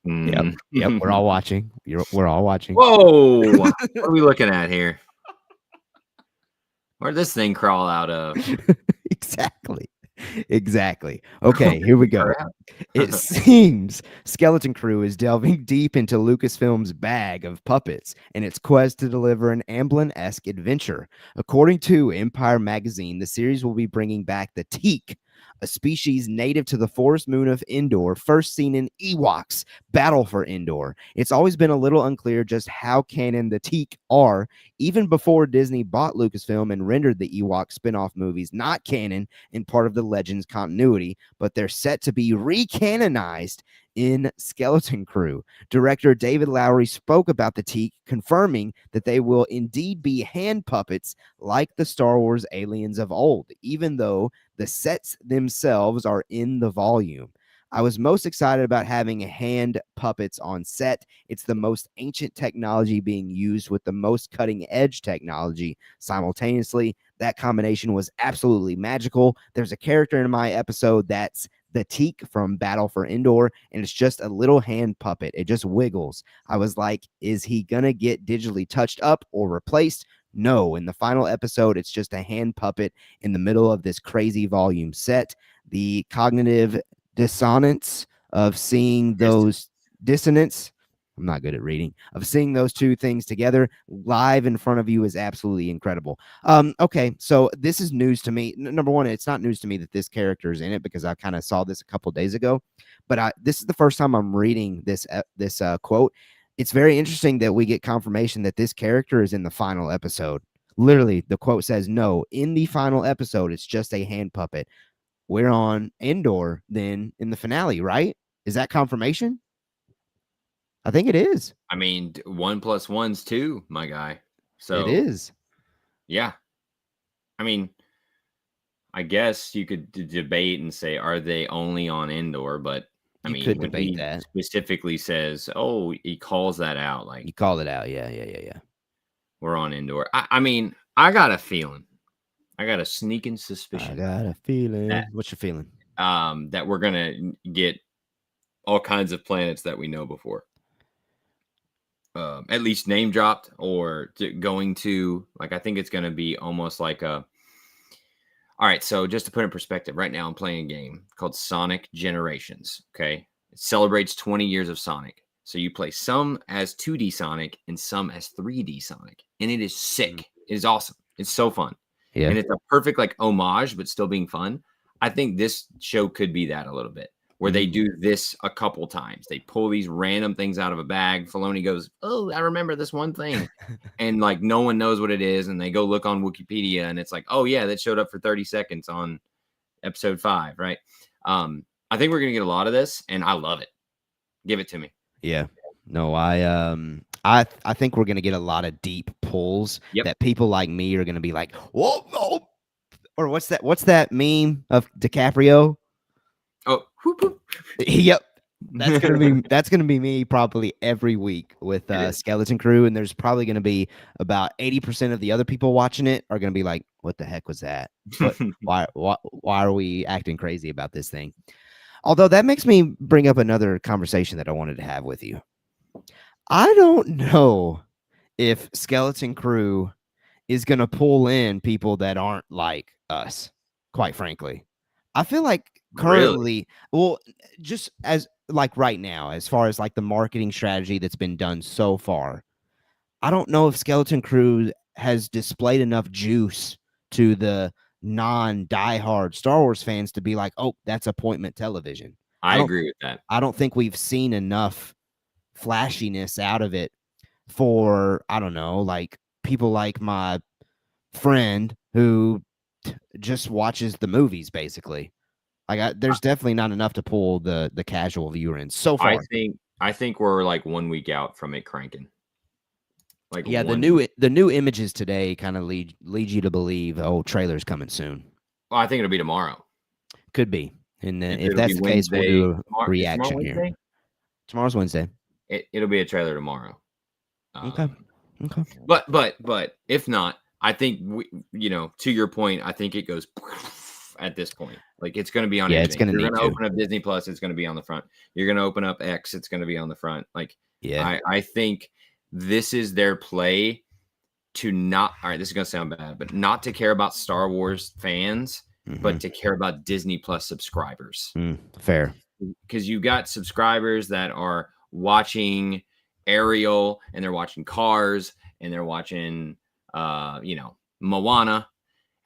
Yep. We're all watching. We're all watching. Whoa! What are we looking at here? Where'd this thing crawl out of? Exactly. Okay, here we go. It seems Skeleton Crew is delving deep into Lucasfilm's bag of puppets in its quest to deliver an Amblin-esque adventure. According to Empire Magazine, the series will be bringing back the Teak, a species native to the forest moon of Endor, first seen in Ewoks Battle for Endor. It's always been a little unclear just how canon the Teak are, even before Disney bought Lucasfilm and rendered the Ewok spin-off movies not canon and part of the Legends continuity, but they're set to be recanonized in Skeleton Crew. Director David Lowery spoke about the Teak, confirming that they will indeed be hand puppets like the Star Wars aliens of old, even though the sets themselves are in the volume. I was most excited about having hand puppets on set. It's the most ancient technology being used with the most cutting edge technology simultaneously. That combination was absolutely magical. There's a character in my episode that's the Teak from Battle for Endor, and it's just a little hand puppet. It just wiggles. I was like, is he gonna get digitally touched up or replaced? No. In the final episode, it's just a hand puppet in the middle of this crazy volume set. The cognitive dissonance of seeing those dissonance, I'm not good at reading, of seeing those two things together live in front of you is absolutely incredible. Okay, so this is news to me. Number one, it's not news to me that this character is in it because I kind of saw this a couple days ago, but this is the first time I'm reading this quote. It's very interesting that we get confirmation that this character is in the final episode. Literally, the quote says, no, in the final episode, it's just a hand puppet. We're on Endor then in the finale, right? Is that confirmation? I think it is. I mean, 1 + 1's 2, my guy. So it is. Yeah. I mean, I guess you could debate and say, are they only on Endor? But I mean, could when debate he that. specifically says, oh, he calls that out. Like, you called it out. Yeah. We're on Endor. I mean, I got a feeling. I got a sneaking suspicion. I got a feeling. What's your feeling? That we're gonna get all kinds of planets that we know before. At least name dropped or going to, like, I think it's going to be almost like a, all right, so just to put in perspective, right now I'm playing a game called Sonic Generations, okay? It celebrates 20 years of Sonic. So you play some as 2D Sonic and some as 3D Sonic, and it is sick. It is awesome. It's so fun. Yeah. And it's a perfect, like, homage, but still being fun. I think this show could be that a little bit, where they do this a couple times. They pull these random things out of a bag. Filoni goes, oh, I remember this one thing. And like no one knows what it is. And they go look on Wikipedia and it's like, oh yeah, that showed up for 30 seconds on episode 5, right? I think we're going to get a lot of this and I love it. Give it to me. Yeah. No, I think we're going to get a lot of deep pulls that people like me are going to be like, whoa, whoa. Or what's that meme of DiCaprio? Oh, whoop, whoop. Yep. That's gonna be me probably every week with Skeleton Crew, and there's probably gonna be about 80% of the other people watching it are gonna be like, "What the heck was that? Why are we acting crazy about this thing?" Although that makes me bring up another conversation that I wanted to have with you. I don't know if Skeleton Crew is gonna pull in people that aren't like us, quite frankly. I feel like Really? currently, well, just as like right now, as far as like the marketing strategy that's been done so far, I don't know if Skeleton Crew has displayed enough juice to the non-diehard Star Wars fans to be like, oh, that's appointment television. I I don't agree with that. I don't think we've seen enough flashiness out of it for, I don't know, like people like my friend who just watches the movies basically. Like there's definitely not enough to pull the casual viewer in so far. I think we're like 1 week out from it cranking. Like Yeah, one week. the new images today kind of lead you to believe, oh, trailer's coming soon. Well, I think it'll be tomorrow. Could be. And then if It'll that's be the case, we'll do Wednesday. a Is tomorrow reaction here. Wednesday? Tomorrow's Wednesday. It'll be a trailer tomorrow. Okay. Okay. But if not, I think to your point, I think it goes at this point. Like it's going to be on Yeah, everything. it's gonna You're need going to to. open up Disney Plus, it's going to be on the front. You're going to open up X, it's going to be on the front. Like Yeah. I think this is their play to not. All right, this is going to sound bad, but not to care about Star Wars fans, but to care about Disney Plus subscribers. Fair. Because you got subscribers that are watching Ariel and they're watching Cars and they're watching Moana,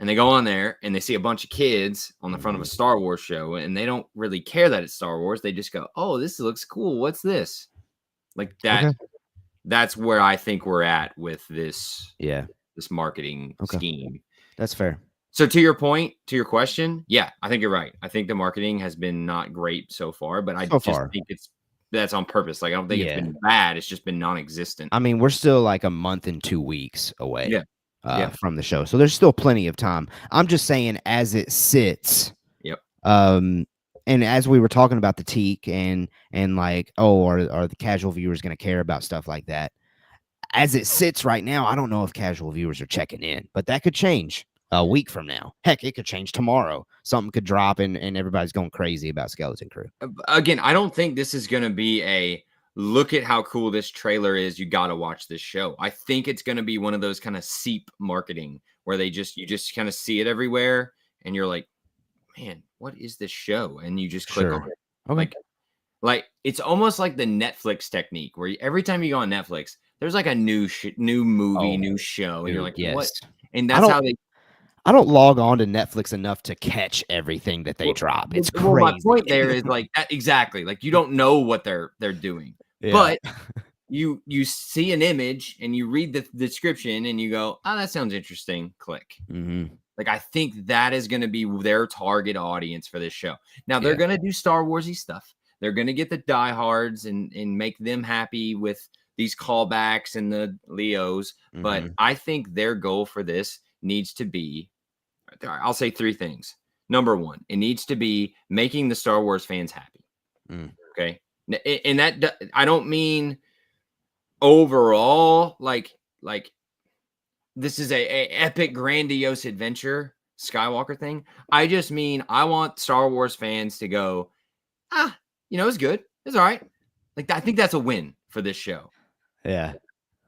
and they go on there and they see a bunch of kids on the front of a Star Wars show and they don't really care that it's Star Wars. They just go, oh, this looks cool, what's this? Like that. Okay. That's where I think we're at with this marketing Okay. scheme. That's fair. So to your point, to your question, yeah, I think you're right. I think the marketing has been not great so far, but I just think that's on purpose. Like I don't think it's been bad. It's just been non-existent. I mean, we're still like a month and 2 weeks away from the show. So there's still plenty of time. I'm just saying as it sits. Yep. And as we were talking about the teak and like, oh, are the casual viewers going to care about stuff like that? As it sits right now, I don't know if casual viewers are checking in, but that could change a week from now. Heck, it could change tomorrow. Something could drop and everybody's going crazy about Skeleton Crew. Again, I don't think this is going to be a look at how cool this trailer is. You got to watch this show. I think it's going to be one of those kind of seep marketing where you just kind of see it everywhere and you're like, man, what is this show? And you just click on it. Okay. Like it's almost like the Netflix technique where every time you go on Netflix, there's like a new movie, new show, and you're like, what? And that's how they. I don't log on to Netflix enough to catch everything that they drop. It's crazy. Well, my point there is like that, exactly. Like you don't know what they're doing, but you see an image and you read the description and you go, oh, that sounds interesting. Click. Like I think that is going to be their target audience for this show. Now they're going to do Star Warsy stuff. They're going to get the diehards and make them happy with these callbacks and the Leos. But I think their goal for this needs to be, I'll say 3 things. Number 1, it needs to be making the Star Wars fans happy. Okay. And that, I don't mean overall, like this is a epic, grandiose adventure Skywalker thing. I just mean, I want Star Wars fans to go, it's good. It's all right. Like, I think that's a win for this show. Yeah.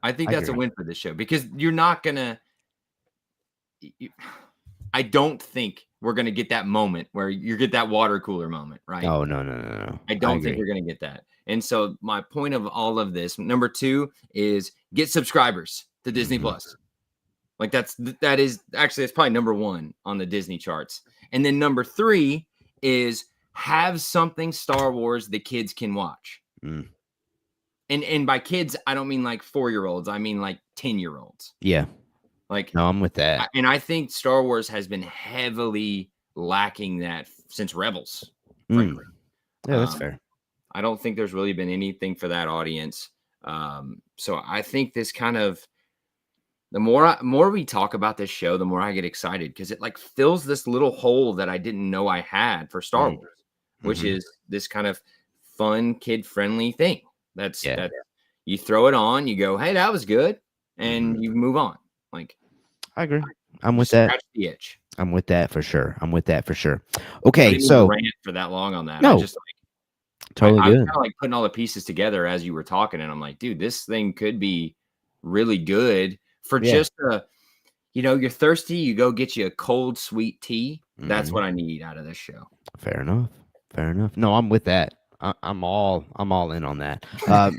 I think that's a win for this show because you're not going to, I don't think we're going to get that moment where you get that water cooler moment, right? Oh, no. I don't think we're going to get that. And so my point of all of this, number 2 is get subscribers to Disney Plus. Like that's probably number 1 on the Disney charts. And then number 3 is have something Star Wars the kids can watch. And by kids, I don't mean like 4-year-olds. I mean like 10-year-olds. Yeah. Like, no, I'm with that. And I think Star Wars has been heavily lacking that since Rebels. Frankly. Yeah, that's fair. I don't think there's really been anything for that audience. So I think this kind of, the more we talk about this show, the more I get excited because it like fills this little hole that I didn't know I had for Star Wars, which is this kind of fun, kid-friendly thing. That's you throw it on, you go, hey, that was good, and you move on. Like, I agree. I'm with that. Scratch the itch. I'm with that for sure. Okay, so rant for that long on that. No, I just totally I good. was kind of like putting all the pieces together as you were talking, and I'm like, dude, this thing could be really good for just you're thirsty, you go get you a cold sweet tea. That's what I need out of this show. Fair enough. Fair enough. No, I'm with that. I'm all in on that.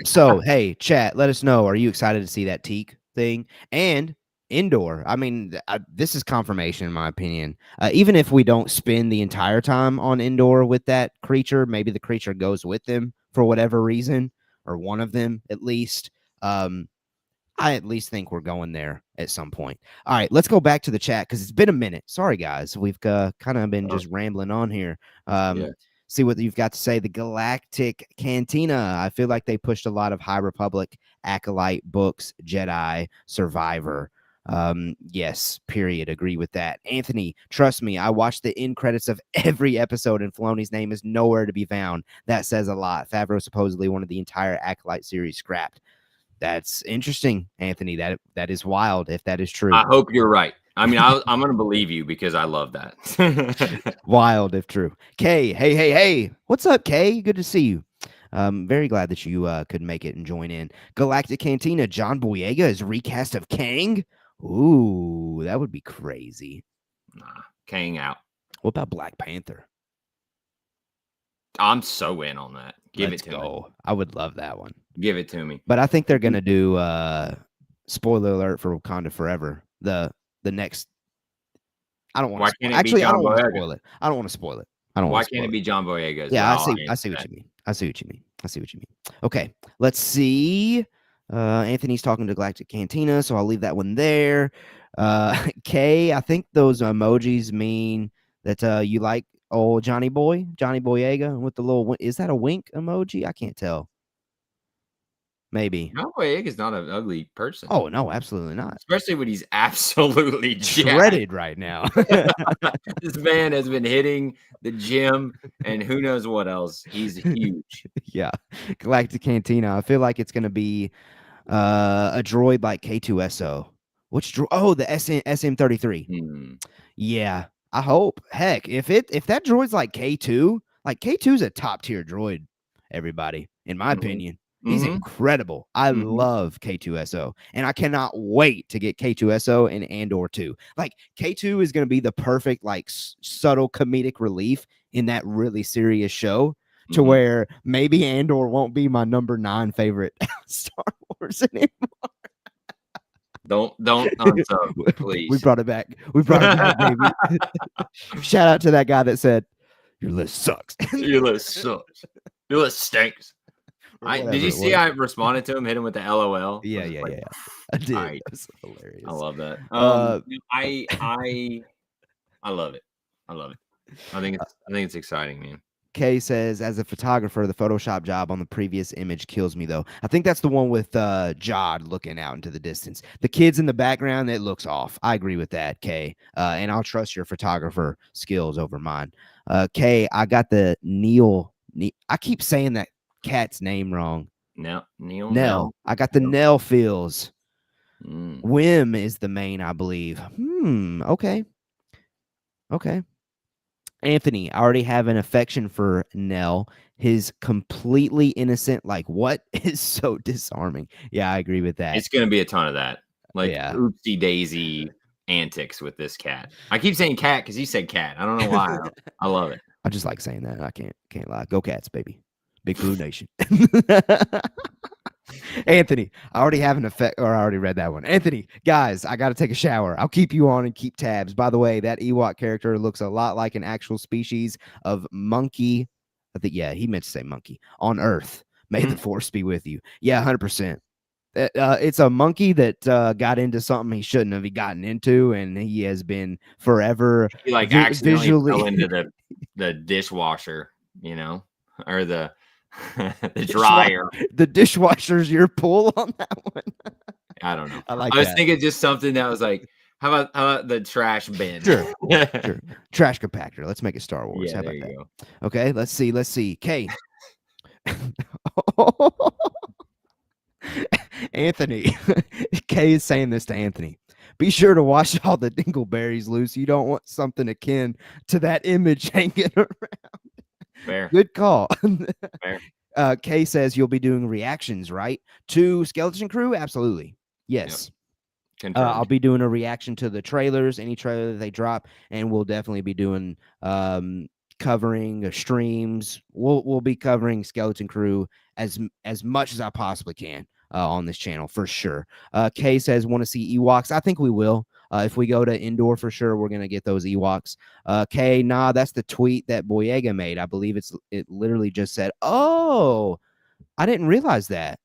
So hey, chat, let us know. Are you excited to see that teak thing and indoor? I mean, this is confirmation in my opinion. Even if we don't spend the entire time on indoor with that creature, maybe the creature goes with them for whatever reason, or one of them at least. I at least think we're going there at some point. All right, let's go back to the chat because it's been a minute. Sorry, guys. We've kind of been just rambling on here. Yeah. See what you've got to say. The Galactic Cantina. I feel like they pushed a lot of High Republic, Acolyte books, Jedi, Survivor. Yes, period. Agree with that. Anthony, trust me, I watched the end credits of every episode and Filoni's name is nowhere to be found. That says a lot. Favreau supposedly wanted the entire Acolyte series scrapped. That's interesting, Anthony. That is wild if that is true. I hope you're right. I mean, I'm going to believe you because I love that. Wild if true. Kay, hey. What's up, Kay? Good to see you. Very glad that you could make it and join in. Galactic Cantina, John Boyega is recast of Kang. Ooh, that would be crazy. Nah, Kang out. What about Black Panther? I'm so in on that. Give it to me. I would love that one. Give it to me. But I think they're gonna do spoiler alert for Wakanda Forever. The next. I don't want to. Actually, I don't want to spoil it. I don't want to spoil it. I don't. Why can't it be John Boyega? Yeah, I see what you mean. Okay, let's see. Anthony's talking to Galactic Cantina, so I'll leave that one there. Kay, I think those emojis mean that you like old Johnny Boyega with the little. Is that a wink emoji? I can't tell. Maybe. John Boyega is not an ugly person. Oh no, absolutely not. Especially when he's absolutely shredded right now. This man has been hitting the gym and who knows what else. He's huge. Yeah, Galactic Cantina. I feel like it's gonna be a droid like K2SO. Which droid? Oh, the SM33. Yeah, I hope. Heck, if that droid's like K2, like K2's a top tier droid. Everybody, in my opinion. He's incredible. I love K2SO, and I cannot wait to get K2SO and Andor 2. Like, K2 is going to be the perfect, like, subtle comedic relief in that really serious show to where maybe Andor won't be my number 9 favorite Star Wars anymore. Don't unsub, please. We brought it back. Baby. Shout out to that guy that said, "Your list sucks." Your list sucks. Your list stinks. Did you see? I responded to him, hit him with the LOL. Yeah. I did. Right. That's hilarious. I love that. I love it. I love it. I think it's exciting, man. Kay says, as a photographer, the Photoshop job on the previous image kills me, though. I think that's the one with Jod looking out into the distance. The kids in the background, it looks off. I agree with that, Kay. And I'll trust your photographer skills over mine. Kay, I got the Neil. I keep saying that cat's name wrong. Nell. I got the Nell feels. Wim is the main, I believe. Okay. Anthony, I already have an affection for Nell. His completely innocent, like, what is so disarming. Yeah, I agree with that. It's going to be a ton of that. Like, oopsie daisy antics with this cat. I keep saying cat because you said cat. I don't know why. I love it. I just like saying that. I can't lie. Go Cats, baby. Big Blue Nation. Anthony, I already have an effect, or I already read that one. Anthony, guys, I got to take a shower. I'll keep you on and keep tabs. By the way, that Ewok character looks a lot like an actual species of monkey. I think, yeah, he meant to say monkey on Earth. May the force be with you. Yeah, 100%. It's a monkey that got into something he shouldn't have gotten into, and he has been forever. He like accidentally fell into the dishwasher, or the dryer. The dishwasher's your pull on that one. I don't know. I was thinking just something that was like, how about the trash bin? Sure. Trash compactor. Let's make it Star Wars. Yeah, how about there you that? Go. Okay, let's see. Kay. Anthony. Kay is saying this to Anthony. Be sure to wash all the dingleberries loose. You don't want something akin to that image hanging around. Fair. Good call. Fair. Kay says you'll be doing reactions, right? To Skeleton Crew? Absolutely. Yes. I'll Confirmed. be doing a reaction to the trailers, any trailer that they drop, and we'll definitely be doing covering streams. We'll be covering Skeleton Crew as much as I possibly can on this channel for sure. Kay says want to see Ewoks. I think we will. If we go to indoor for sure, we're gonna get those Ewoks. Kay, nah, that's the tweet that Boyega made. I believe it literally just said, "Oh, I didn't realize that."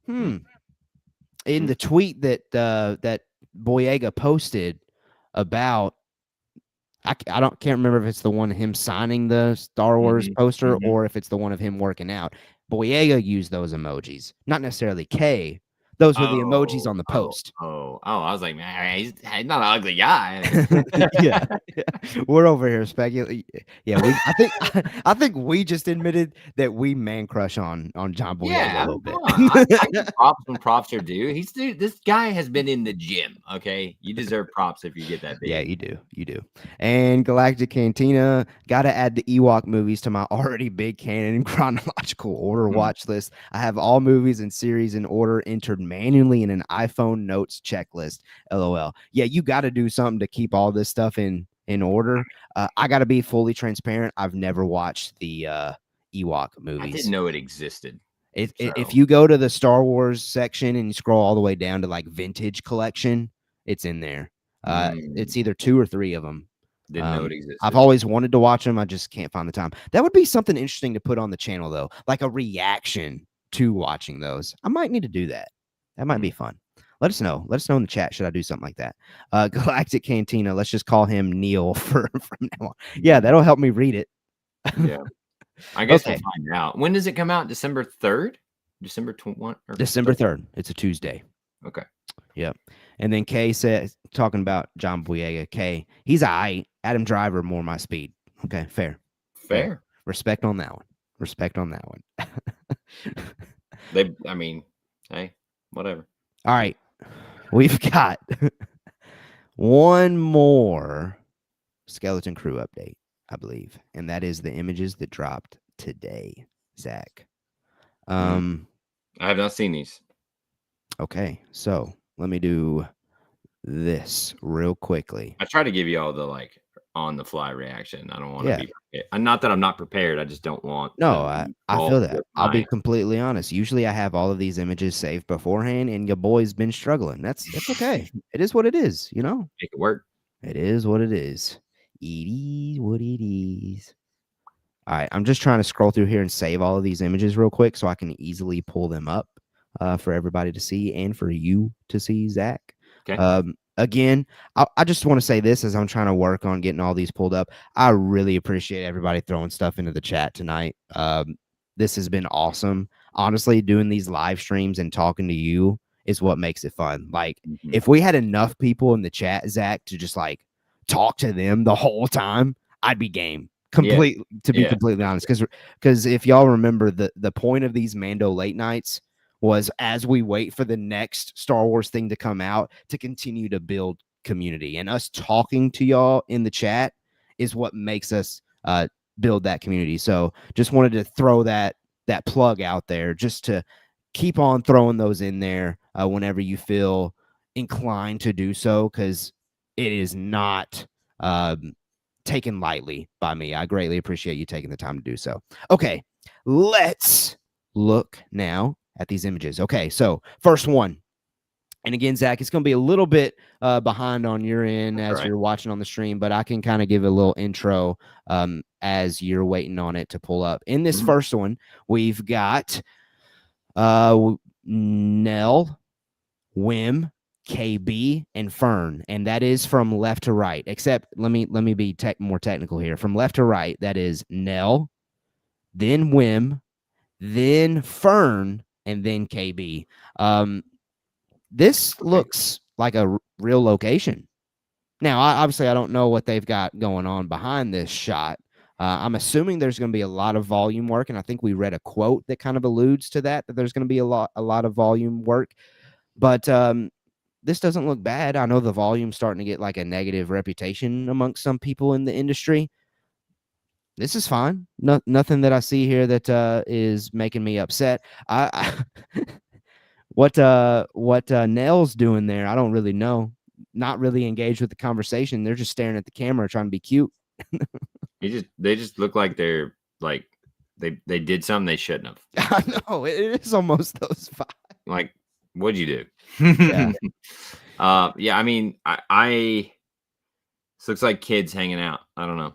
In the tweet that Boyega posted about, can't remember if it's the one of him signing the Star Wars poster or if it's the one of him working out. Boyega used those emojis, not necessarily K. Those were the emojis on the post. I was like, man, he's not an ugly guy. yeah, we're over here speculating. Yeah, I think we just admitted that we man crush on John Boyega a little bit. I give props when props are due. This guy has been in the gym. Okay, you deserve props if you get that big. Yeah, you do. And Galactic Cantina, gotta add the Ewok movies to my already big canon in chronological order watch list. I have all movies and series in order entered manually in an iPhone notes checklist. LOL. Yeah, you got to do something to keep all this stuff in order. I got to be fully transparent. I've never watched the Ewok movies. I didn't know it existed. If you go to the Star Wars section and you scroll all the way down to like vintage collection, it's in there. It's either 2 or 3 of them. Didn't know it existed. I've always wanted to watch them. I just can't find the time. That would be something interesting to put on the channel, though, like a reaction to watching those. I might need to do that. That might be fun. Let us know. Let us know in the chat. Should I do something like that? Galactic Cantina. Let's just call him Neil from now on. Yeah, that'll help me read it. Yeah. I guess we'll find out. When does it come out? December 3rd? December 21? December 3rd. It's a Tuesday. Okay. Yep. And then Kay says, talking about John Boyega, Kay, he's Adam Driver, more my speed. Okay, fair. Respect on that one. Respect on that one. Hey, whatever. All right. We've got one more Skeleton Crew update, I believe. And that is the images that dropped today, Zach. I have not seen these. Okay, so let me do this real quickly. I try to give you all the on the fly reaction. I don't want to be not that I'm not prepared. I just don't want I feel that. I'll be completely honest. Usually I have all of these images saved beforehand and your boy's been struggling. That's okay. It is what it is, you know? Make it work. It is what it is. It is what it is. All right, I'm just trying to scroll through here and save all of these images real quick so I can easily pull them up for everybody to see and for you to see, Zach. Okay. Again, I just want to say this as I'm trying to work on getting all these pulled up. I really appreciate everybody throwing stuff into the chat tonight. This has been awesome. Honestly, doing these live streams and talking to you is what makes it fun. Like, if we had enough people in the chat, Zach, to just like talk to them the whole time, I'd be game. Completely honest. Because if y'all remember, the point of these Mando late nights was as we wait for the next Star Wars thing to come out to continue to build community, and us talking to y'all in the chat is what makes us build that community. So just wanted to throw that plug out there just to keep on throwing those in there whenever you feel inclined to do so, because it is not taken lightly by me. I greatly appreciate you taking the time to do so. Okay, let's look now at these images. Okay, so first one. And again, Zach, it's going to be a little bit behind on your end as you're watching on the stream, but I can kind of give a little intro as you're waiting on it to pull up. In this first one, we've got Nell, Wim, KB, and Fern, and that is from left to right. Except let me be more technical here. From left to right, that is Nell, then Wim, then Fern, and then KB. This looks like a real location. Now, obviously, I don't know what they've got going on behind this shot. I'm assuming there's going to be a lot of volume work, and I think we read a quote that kind of alludes to that there's going to be a lot of volume work. But this doesn't look bad. I know the volume's starting to get like a negative reputation amongst some people in the industry. This is fine. Nothing that I see here that is making me upset. What Nell's doing there, I don't really know. Not really engaged with the conversation. They're just staring at the camera trying to be cute. They just look like they're like they did something they shouldn't have. I know it is almost those five. Like, what'd you Yeah. do? Yeah, I mean, I this looks like kids hanging out. I don't know.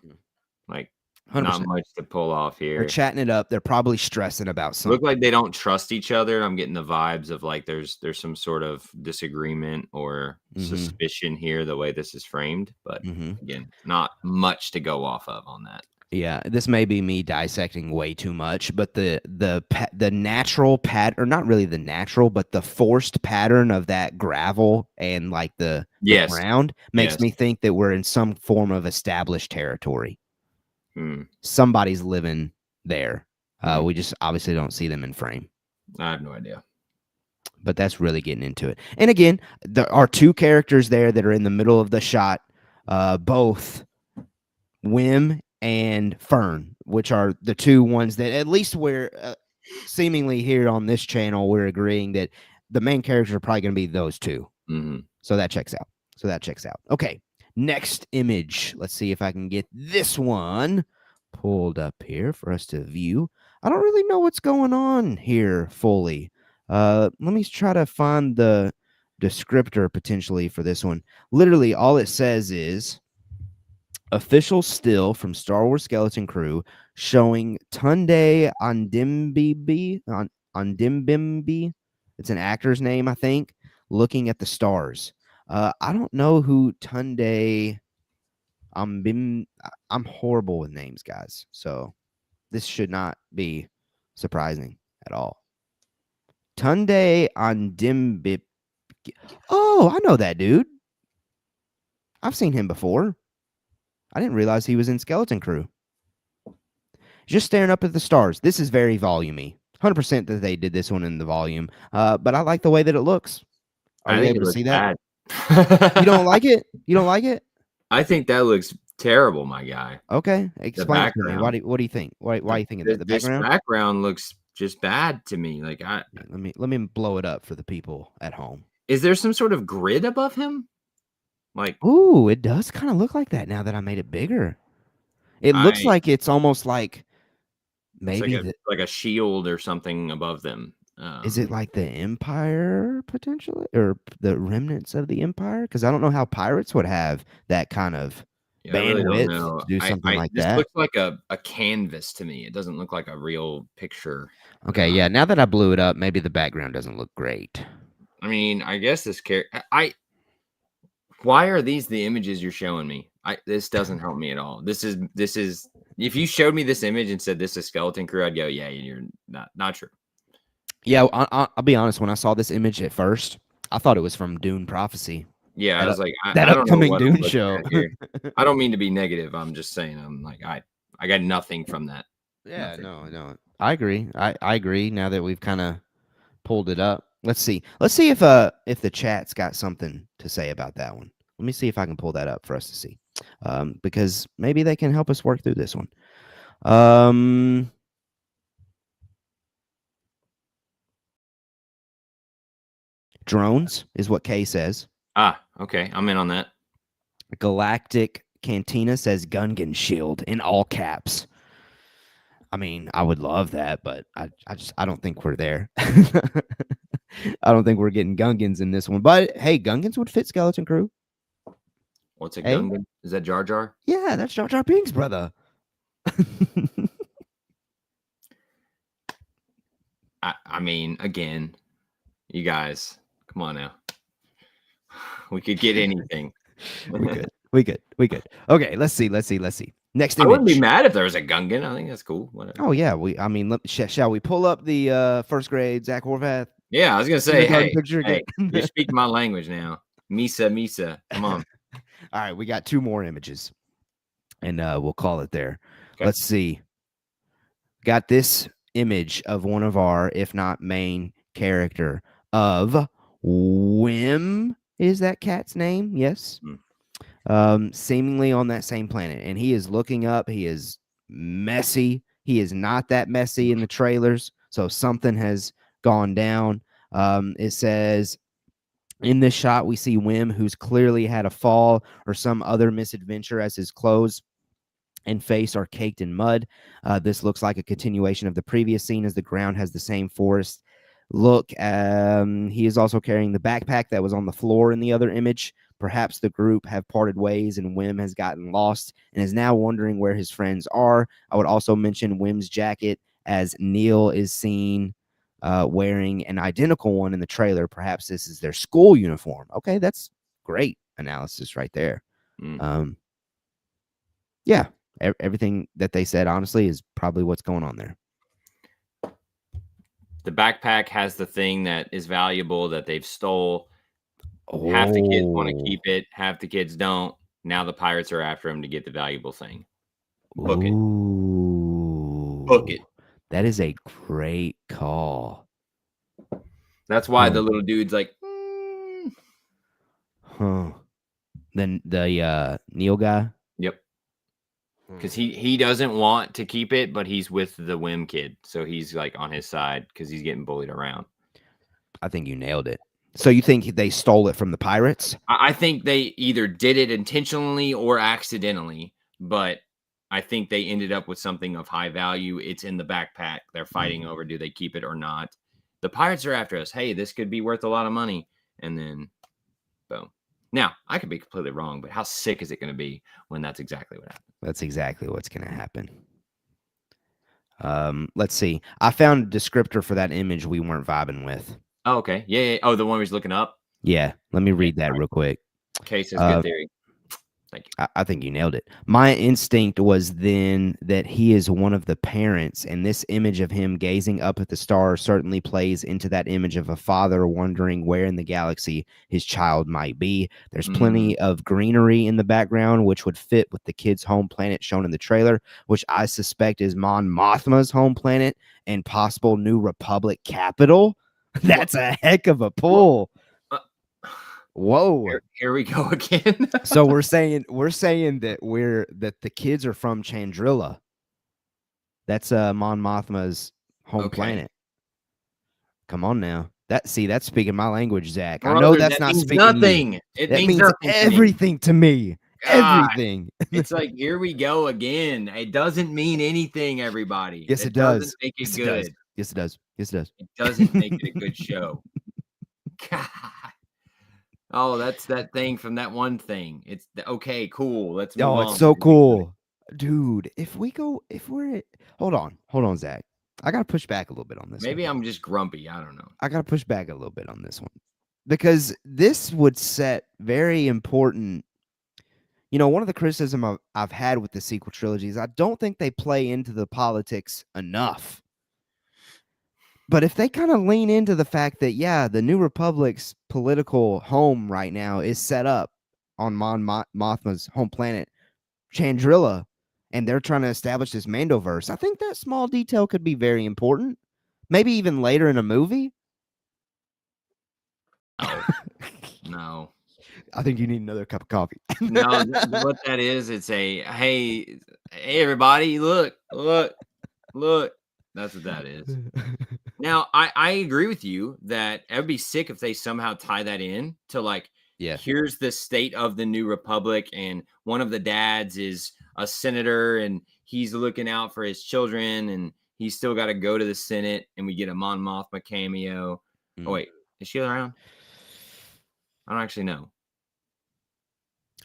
Like, 100%. not much to pull off They're here. chatting it up. They're probably stressing about something. Look like they don't trust each other. I'm getting the vibes of like there's some sort of disagreement or suspicion here the way this is framed. But again, not much to go off of on that. Yeah, this may be me dissecting way too much, but the natural pattern, or not really the natural, but the forced pattern of that gravel and like the ground makes me think that we're in some form of established territory. Somebody's living there. We just obviously don't see them in frame. I have no idea. But that's really getting into it. And again, there are two characters there that are in the middle of the shot, both Wim and Fern, which are the two ones that at least we're seemingly here on this channel, we're agreeing that the main characters are probably going to be those two. So that checks out. Okay, next image. Let's see if I can get this one pulled up here for us to view. I don't really know what's going on here fully. Let me try to find the descriptor potentially for this one. Literally, all it says is official still from Star Wars Skeleton Crew showing Tunde Ondimbimbi. It's an actor's name, I think, looking at the stars. I don't know who Tunde I'm horrible with names, guys. So this should not be surprising at all. Tunde Ondimbib. Oh, I know that dude. I've seen him before. I didn't realize he was in Skeleton Crew. Just staring up at the stars. This is very volumey. 100% that they did this one in the volume. But I like the way that it looks. Are you able to see that? You don't like it? You don't like it? I think that looks terrible, my guy. Okay, explain to me. What do you think? Why are you thinking that? The background? This background looks just bad to me. Like let me blow it up for the people at home. Is there some sort of grid above him? Like, ooh, it does kind of look like that now that I made it bigger. It looks like it's almost like maybe like a shield or something above them. Is it like the Empire potentially, or the remnants of the Empire? Because I don't know how pirates would have that kind of bandwidth to do something like that. This looks like a canvas to me. It doesn't look like a real picture. Okay, yeah. Now that I blew it up, maybe the background doesn't look great. I mean, I guess this character. Why are these the images you're showing me? This doesn't help me at all. This is. If you showed me this image and said this is Skeleton Crew, I'd go, yeah, you're not true. Yeah, I'll be honest. When I saw this image at first, I thought it was from Dune Prophecy. Yeah, I was like, that upcoming Dune show. I don't mean to be negative. I'm just saying, I'm like, I got nothing from that. Yeah, no. I agree. I agree. Now that we've kind of pulled it up, let's see if the chat's got something to say about that one. Let me see if I can pull that up for us to see, because maybe they can help us work through this one. Drones is what Kay says. Okay. I'm in on that. Galactic Cantina says Gungan shield in all caps. I mean, I would love that, but I don't think we're there. I don't think we're getting Gungans in this one. But hey, Gungans would fit Skeleton Crew. What's a Gungan? Is that Jar Jar? Yeah, that's Jar Jar Binks' brother. I mean, again, you guys, come on now. We could get anything. We could. Okay, let's see. Next image. I wouldn't be mad if there was a Gungan. I think that's cool. Whatever. Oh yeah, shall we pull up the first grade Zach Horvath? Yeah, I was gonna say, hey, you're speaking my language now. Misa. Come on. All right, we got two more images, and we'll call it there. Okay. Let's see. Got this image of one of our, if not main character, of Wim. Is that cat's name? Yes. Seemingly on that same planet, and he is looking up. He is messy. He is not that messy in the trailers, so something has gone down. It says, in this shot, we see Wim, who's clearly had a fall or some other misadventure, as his clothes and face are caked in mud. This looks like a continuation of the previous scene, as the ground has the same forest look. He is also carrying the backpack that was on the floor in the other image. Perhaps the group have parted ways and Wim has gotten lost and is now wondering where his friends are. I would also mention Wim's jacket, as Neil is seen wearing an identical one in the trailer. Perhaps this is their school uniform. Okay, that's great analysis right there. Yeah, everything that they said, honestly, is probably what's going on there. The backpack has the thing that is valuable that they've stole. Half the kids want to keep it, half the kids don't. Now the pirates are after him to get the valuable thing. Book it. Book it. That is a great call. That's why the little dude's like, Then the Neil guy? Yep. Because he doesn't want to keep it, but he's with the Wim kid. So he's like on his side because he's getting bullied around. I think you nailed it. So you think they stole it from the pirates? I think they either did it intentionally or accidentally, but I think they ended up with something of high value. It's in the backpack. They're fighting over, do they keep it or not? The pirates are after us. Hey, this could be worth a lot of money. And then, boom. Now, I could be completely wrong, but how sick is it going to be when that's exactly what happens? That's exactly what's going to happen. Let's see. I found a descriptor for that image we weren't vibing with. Oh, okay. Yeah. Oh, the one he's looking up? Yeah. Let me read that real quick. Case is good theory. Thank you. I think you nailed it. My instinct was then that he is one of the parents, and this image of him gazing up at the stars certainly plays into that image of a father wondering where in the galaxy his child might be. There's plenty of greenery in the background, which would fit with the kid's home planet shown in the trailer, which I suspect is Mon Mothma's home planet and possible New Republic capital. That's a heck of a pull. Whoa! Here we go again. So we're saying that the kids are from Chandrilla. That's Mon Mothma's home planet. Come on now. That's speaking my language, Zach. Brother, I know that's that not means speaking nothing. It means everything to me. God. Everything. It's like, here we go again. It doesn't mean anything, everybody. Yes, it does. Doesn't make it yes, good. It does. Yes, it does. Yes, it does. It doesn't make it a good show. God. Oh, that's that thing from that one thing. It's okay, cool. Let's move on. It's so cool. Dude, hold on, Zach. I gotta push back a little bit on this. Maybe I'm just grumpy. I don't know. I gotta push back a little bit on this one. Because this would set very important. One of the criticism I've had with the sequel trilogies, I don't think they play into the politics enough. But if they kind of lean into the fact that, yeah, the New Republic's political home right now is set up on Mon Mothma's home planet, Chandrilla, and they're trying to establish this Mandoverse, I think that small detail could be very important. Maybe even later in a movie. No. I think you need another cup of coffee. No, what that is, it's a, hey, everybody, look. That's what that is. Now, I agree with you that it would be sick if they somehow tie that in to like, here's the state of the New Republic, and one of the dads is a senator, and he's looking out for his children, and he's still got to go to the Senate, and we get a Mon Mothma cameo. Oh, wait, is she around? I don't actually know.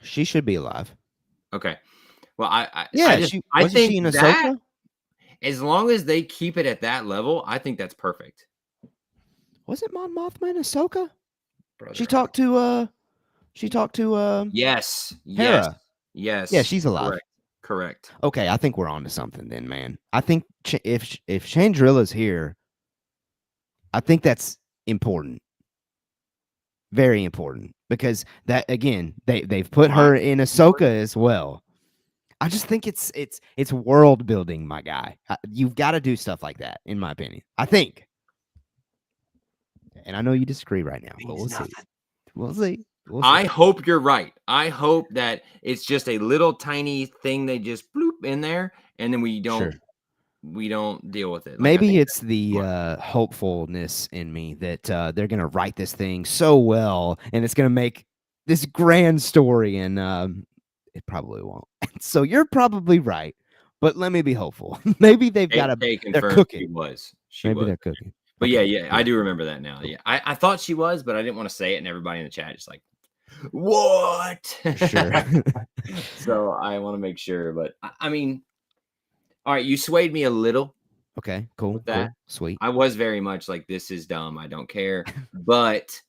She should be alive. Okay. Well, I think she in Ahsoka? As long as they keep it at that level, I think that's perfect. Was it Mon Mothma in Ahsoka? Brother. She talked to yes. Hera. Yes. Yeah, she's alive. Correct. Okay, I think we're on to something then, man. I think if Chandrilla's here, I think that's important. Very important. Because that, again, they've put her in Ahsoka as well. I just think it's world building, my guy. You've got to do stuff like that, in my opinion. I think. And I know you disagree right now, but we'll see. We'll see. I hope you're right. I hope that it's just a little tiny thing they just bloop in there, and then we don't. Sure. we don't deal with it. Like, I Maybe think it's the hopefulness in me that they're gonna write this thing so well, and it's gonna make this grand story, and it probably won't. So you're probably right, but let me be hopeful. Maybe Tay they're confirmed she cooking. was. She Maybe was. they're cooking. But Okay, yeah, I cool. do remember that now. Yeah, I thought she was, but I didn't want to say it, and everybody in the chat just like, what? For sure. So I want to make sure. But I mean, all right, you swayed me a little Okay, cool, with that. cool, sweet. I was very much like, this is dumb. I don't care. But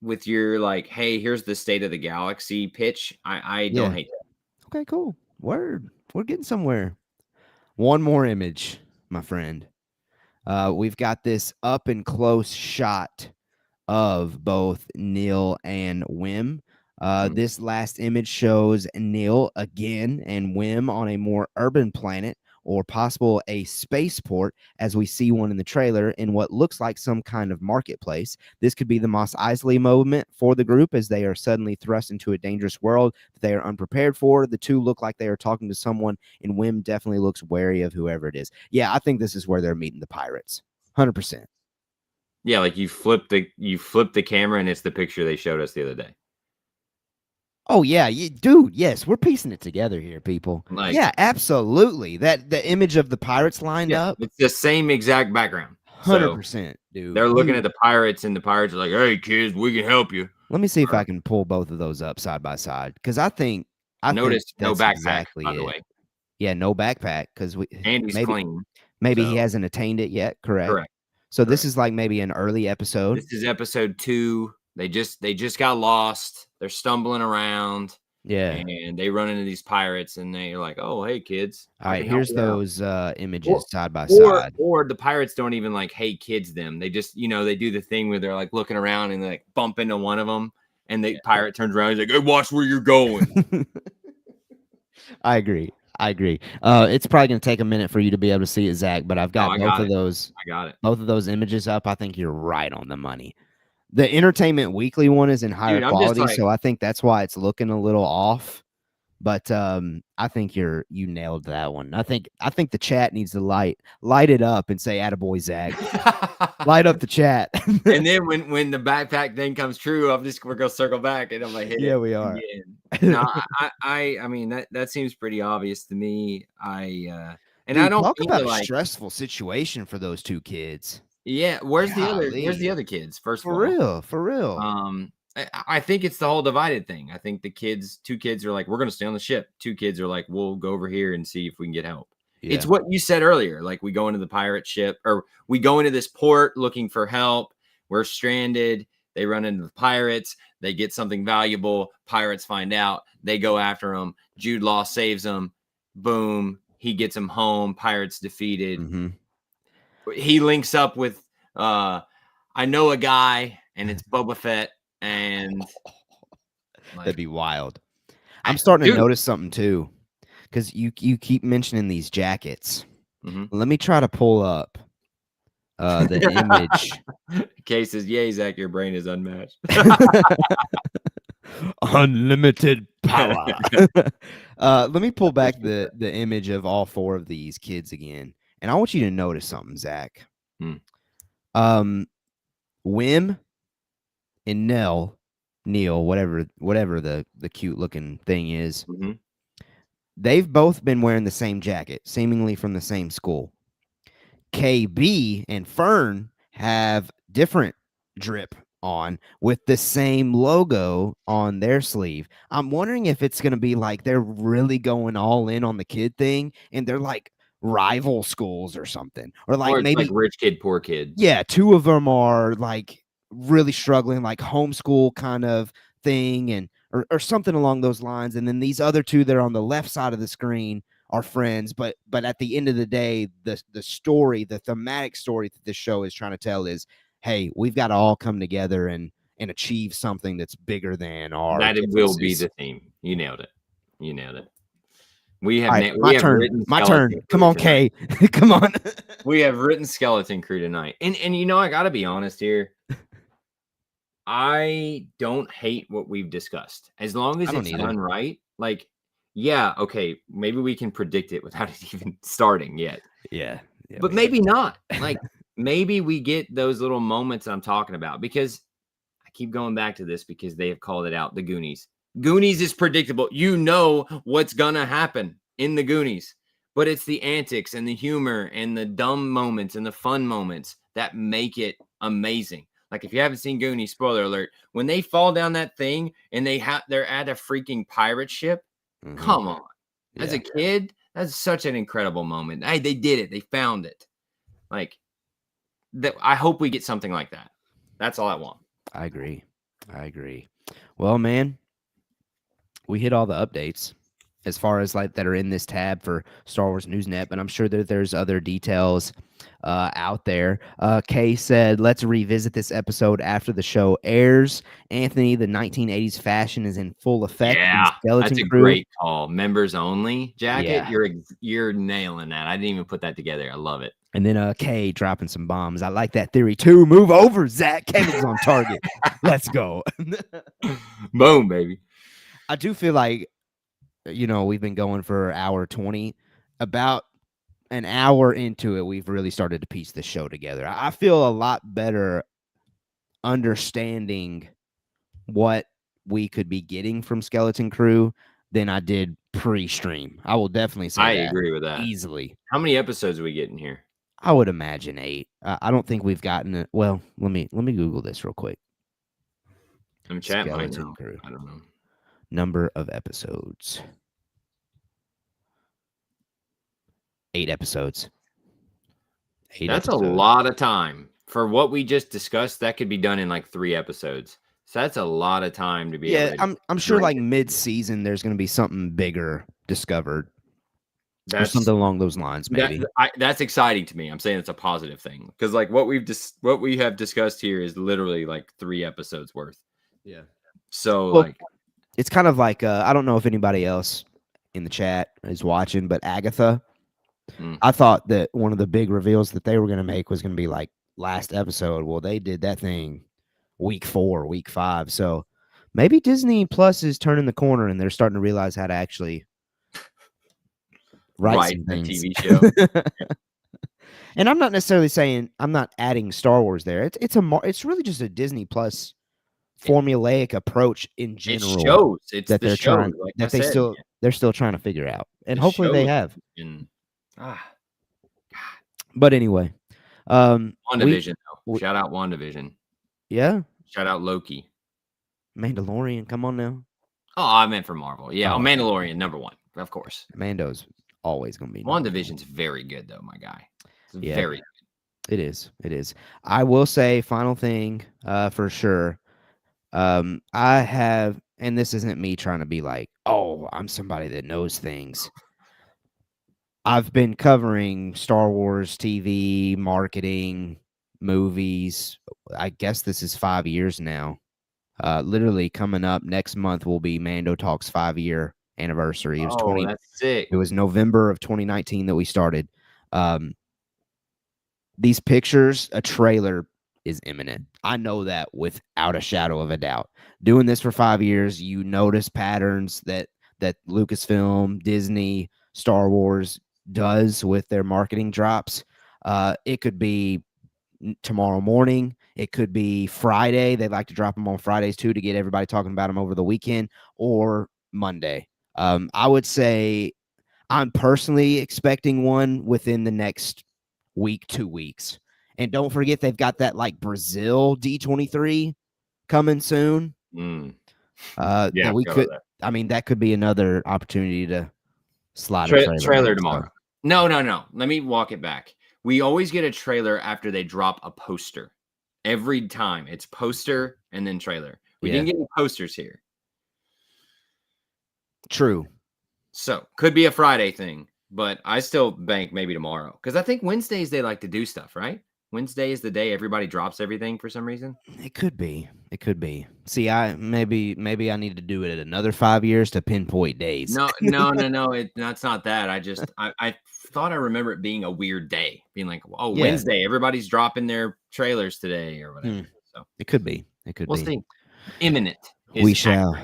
with your like, hey, here's the state of the galaxy pitch, I don't Yeah. hate that. Okay, cool. Word. We're getting somewhere. One more image, my friend. We've got this up and close shot of both Neil and Wim. This last image shows Neil again and Wim on a more urban planet or possible a spaceport, as we see one in the trailer in what looks like some kind of marketplace. This could be the Mos Eisley moment for the group as they are suddenly thrust into a dangerous world that they are unprepared for. The two look like they are talking to someone, and Wim definitely looks wary of whoever it is. Yeah, I think this is where they're meeting the pirates. 100%. Yeah, like you flip the camera and it's the picture they showed us the other day. Oh yeah, dude. Yes, we're piecing it together here, people. Like, yeah, absolutely. That the image of the pirates lined up. It's the same exact background. 100%, dude. They're looking at the pirates, and the pirates are like, "Hey, kids, we can help you." Let me see if I can pull both of those up side by side because I think Notice no that's backpack, exactly by the it. way. Yeah, no backpack because And he's clean. maybe he hasn't attained it yet. Correct. So this is like maybe an early episode. This is episode 2. They just got lost. They're stumbling around. Yeah. And they run into these pirates, and they're like, "Oh, hey, kids." All right, here's those images side by side. Or the pirates don't even like, "Hey, kids," them. They just, they do the thing where they're like looking around and they like bump into one of them, and the pirate turns around. He's like, "Hey, watch where you're going." I agree. It's probably going to take a minute for you to be able to see it, Zach, but I've got both of those. I got it. Both of those images up. I think you're right on the money. The Entertainment Weekly one is in higher quality, so I think that's why it's looking a little off. But I think you nailed that one. I think the chat needs to light it up and say "Attaboy, Zach." Light up the chat. And then when the backpack thing comes true, we're gonna circle back and I'm like, hit yeah, we are. No, I mean that seems pretty obvious to me. I Dude, don't talk about a stressful situation for those two kids. Yeah, where's the other kids? First of all, for real. I think it's the whole divided thing. I think two kids are like, we're gonna stay on the ship. Two kids are like, we'll go over here and see if we can get help. Yeah. It's what you said earlier. Like, we go into the pirate ship, or we go into this port looking for help. We're stranded. They run into the pirates. They get something valuable. Pirates find out. They go after them. Jude Law saves them. Boom. He gets them home. Pirates defeated. Mm-hmm. He links up with, I know a guy, and it's Boba Fett. And that'd be wild. I'm starting to notice something too, because you keep mentioning these jackets. Mm-hmm. Let me try to pull up the image. Kay says, "Yay, Zach, your brain is unmatched." Unlimited power. Let me pull back the image of all four of these kids again, and I want you to notice something, Zach. Wim and Neil, whatever the cute looking thing is, they've both been wearing the same jacket, seemingly from the same school. KB and Fern have different drip on with the same logo on their sleeve. I'm wondering if it's going to be like they're really going all in on the kid thing and they're like rival schools or something, or like maybe like rich kid, poor kid. Yeah, two of them are like really struggling, like homeschool kind of thing, and or something along those lines. And then these other two that are on the left side of the screen are friends, but at the end of the day, the story, the thematic story that this show is trying to tell is, hey, we've got to all come together and achieve something that's bigger than our that differences. Will be the theme. You nailed it. We have my turn. Come on, Kay. Come on. We have written Skeleton Crew tonight. And I gotta be honest here. I don't hate what we've discussed. As long as it's done right. Like, yeah, okay, maybe we can predict it without it even starting yet. Yeah. But maybe not. Like, maybe we get those little moments I'm talking about, because I keep going back to this because they have called it out, the Goonies. Goonies is predictable. You know what's gonna happen in the Goonies, but it's the antics and the humor and the dumb moments and the fun moments that make it amazing. Like, if you haven't seen Goonies, spoiler alert, when they fall down that thing and they're at a freaking pirate ship, come on. As a kid, that's such an incredible moment. Hey, they did it. They found it. Like, that. I hope we get something like that. That's all I want. I agree. Well, man, we hit all the updates as far as like that are in this tab for Star Wars Newsnet, but I'm sure that there's other details out there. Kay said, let's revisit this episode after the show airs. Anthony, the 1980s fashion is in full effect. Yeah, Skeleton that's a Crew. great call. Members only jacket. Yeah. You're nailing that. I didn't even put that together. I love it. And then Kay dropping some bombs. I like that theory too. Move over, Zach. Kevin's on target. Let's go. Boom, baby. I do feel like, we've been going for hour 20. About an hour into it, we've really started to piece this show together. I feel a lot better understanding what we could be getting from Skeleton Crew than I did pre-stream. I will definitely say I that. agree with that. Easily. How many episodes are we getting here? I would imagine 8. I don't think we've gotten it. Well, let me Google this real quick. I'm chatting right Skeleton now. Crew. I don't know. Number of episodes. 8 episodes. That's a lot of time. For what we just discussed, that could be done in like 3 episodes. So that's a lot of time to be able to. I'm sure like mid-season there's going to be something bigger discovered. Or something along those lines, maybe. That's exciting to me. I'm saying it's a positive thing, because like what we have discussed here is literally like 3 episodes worth. Yeah. So like, it's kind of like I don't know if anybody else in the chat is watching, but Agatha. I thought that one of the big reveals that they were going to make was going to be like last episode. Well, they did that thing week 4, week 5. So maybe Disney Plus is turning the corner and they're starting to realize how to actually write some things. A TV show. And I'm not necessarily saying I'm not adding Star Wars there. It's really just a Disney Plus formulaic approach in general. It shows. It's that they're trying like that they're still trying to figure out, and hopefully they have. But anyway, WandaVision. Shout out WandaVision. Yeah. Shout out Loki. Mandalorian. Come on now. Oh, I meant for Marvel. Yeah, Mandalorian number 1, of course. Mando's always gonna be. WandaVision's very good though, my guy. It's very good. It is. I will say, final thing, for sure. I have, and this isn't me trying to be like, oh, I'm somebody that knows things. I've been covering Star Wars TV, marketing, movies. I guess this is 5 years now. Literally coming up next month will be Mando Talks 5-year anniversary. It was that's sick. It was November of 2019 that we started. These pictures, a trailer is imminent. I know that without a shadow of a doubt. Doing this for 5 years, you notice patterns that Lucasfilm, Disney, Star Wars does with their marketing drops. It could be tomorrow morning. It could be Friday. They like to drop them on Fridays too to get everybody talking about them over the weekend, or Monday. I would say I'm personally expecting one within the next week, 2 weeks. And don't forget, they've got that like Brazil D23 coming soon. That we could. I mean, that could be another opportunity to slide a trailer tomorrow. No. Let me walk it back. We always get a trailer after they drop a poster. Every time it's poster and then trailer. We didn't get any posters here. True. So could be a Friday thing, but I still bank maybe tomorrow, because I think Wednesdays they like to do stuff, right? Wednesday is the day everybody drops everything for some reason. It could be. See, maybe I need to do it another 5 years to pinpoint days. No. That's not that. I thought I remember it being a weird day, being like, Wednesday, everybody's dropping their trailers today or whatever. So it could be. We'll see. Imminent. We shall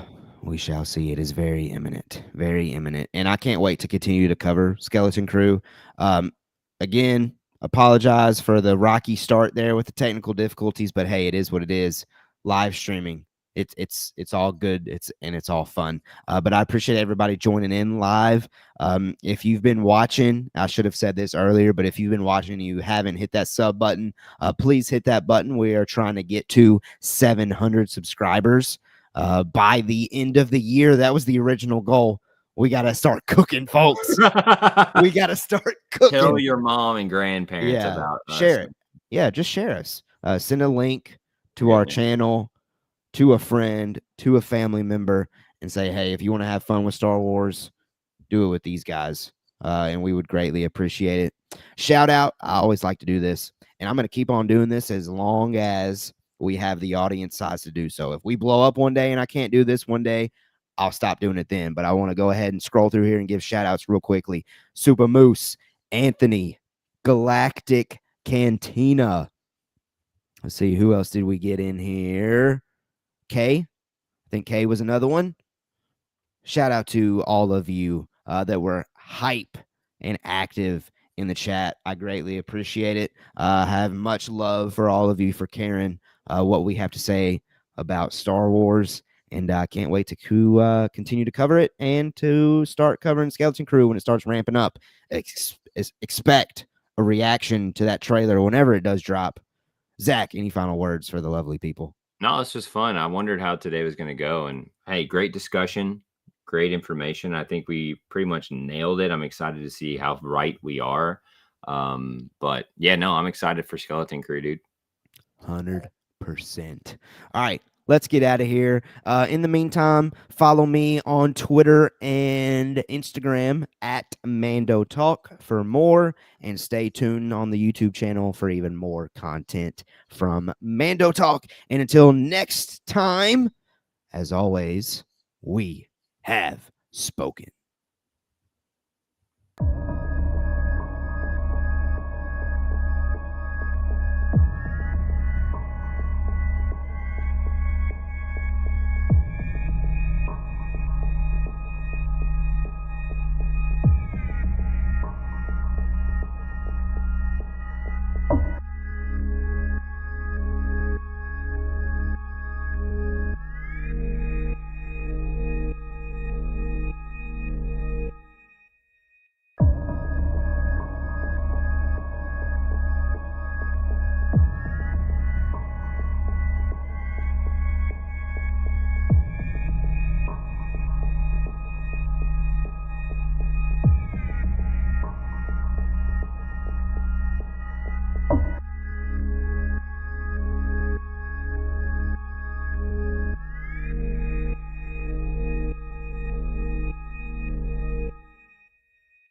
We shall see. It is very imminent, very imminent. And I can't wait to continue to cover Skeleton Crew. Again, apologize for the rocky start there with the technical difficulties, but hey, it is what it is. Live streaming. It's all good. It's all fun. But I appreciate everybody joining in live. If you've been watching, I should have said this earlier, but if you've been watching and you haven't hit that sub button, please hit that button. We are trying to get to 700 subscribers by the end of the year. That was the original goal. We got to start cooking, folks. We got to start cooking. Tell your mom and grandparents about share it. Yeah, just share us. Send a link to our channel, to a friend, to a family member, and say, hey, if you want to have fun with Star Wars, do it with these guys. And we would greatly appreciate it. Shout out. I always like to do this, and I'm going to keep on doing this as long as we have the audience size to do so. If we blow up one day and I can't do this one day, I'll stop doing it then. But I want to go ahead and scroll through here and give shout outs real quickly. Super Moose, Anthony, Galactic Cantina. Let's see, who else did we get in here? Kay. I think Kay was another one. Shout out to all of you that were hype and active in the chat. I greatly appreciate it. I have much love for all of you for caring what we have to say about Star Wars. And I can't wait to continue to cover it and to start covering Skeleton Crew when it starts ramping up. Expect a reaction to that trailer whenever it does drop. Zach, any final words for the lovely people? No, it's just fun. I wondered how today was going to go. And hey, great discussion, great information. I think we pretty much nailed it. I'm excited to see how right we are. But yeah, no, I'm excited for Skeleton Crew, dude. 100%. All right, let's get out of here. In the meantime, follow me on Twitter and Instagram at Mando Talk for more, and stay tuned on the YouTube channel for even more content from Mando Talk. And until next time, as always, we have spoken.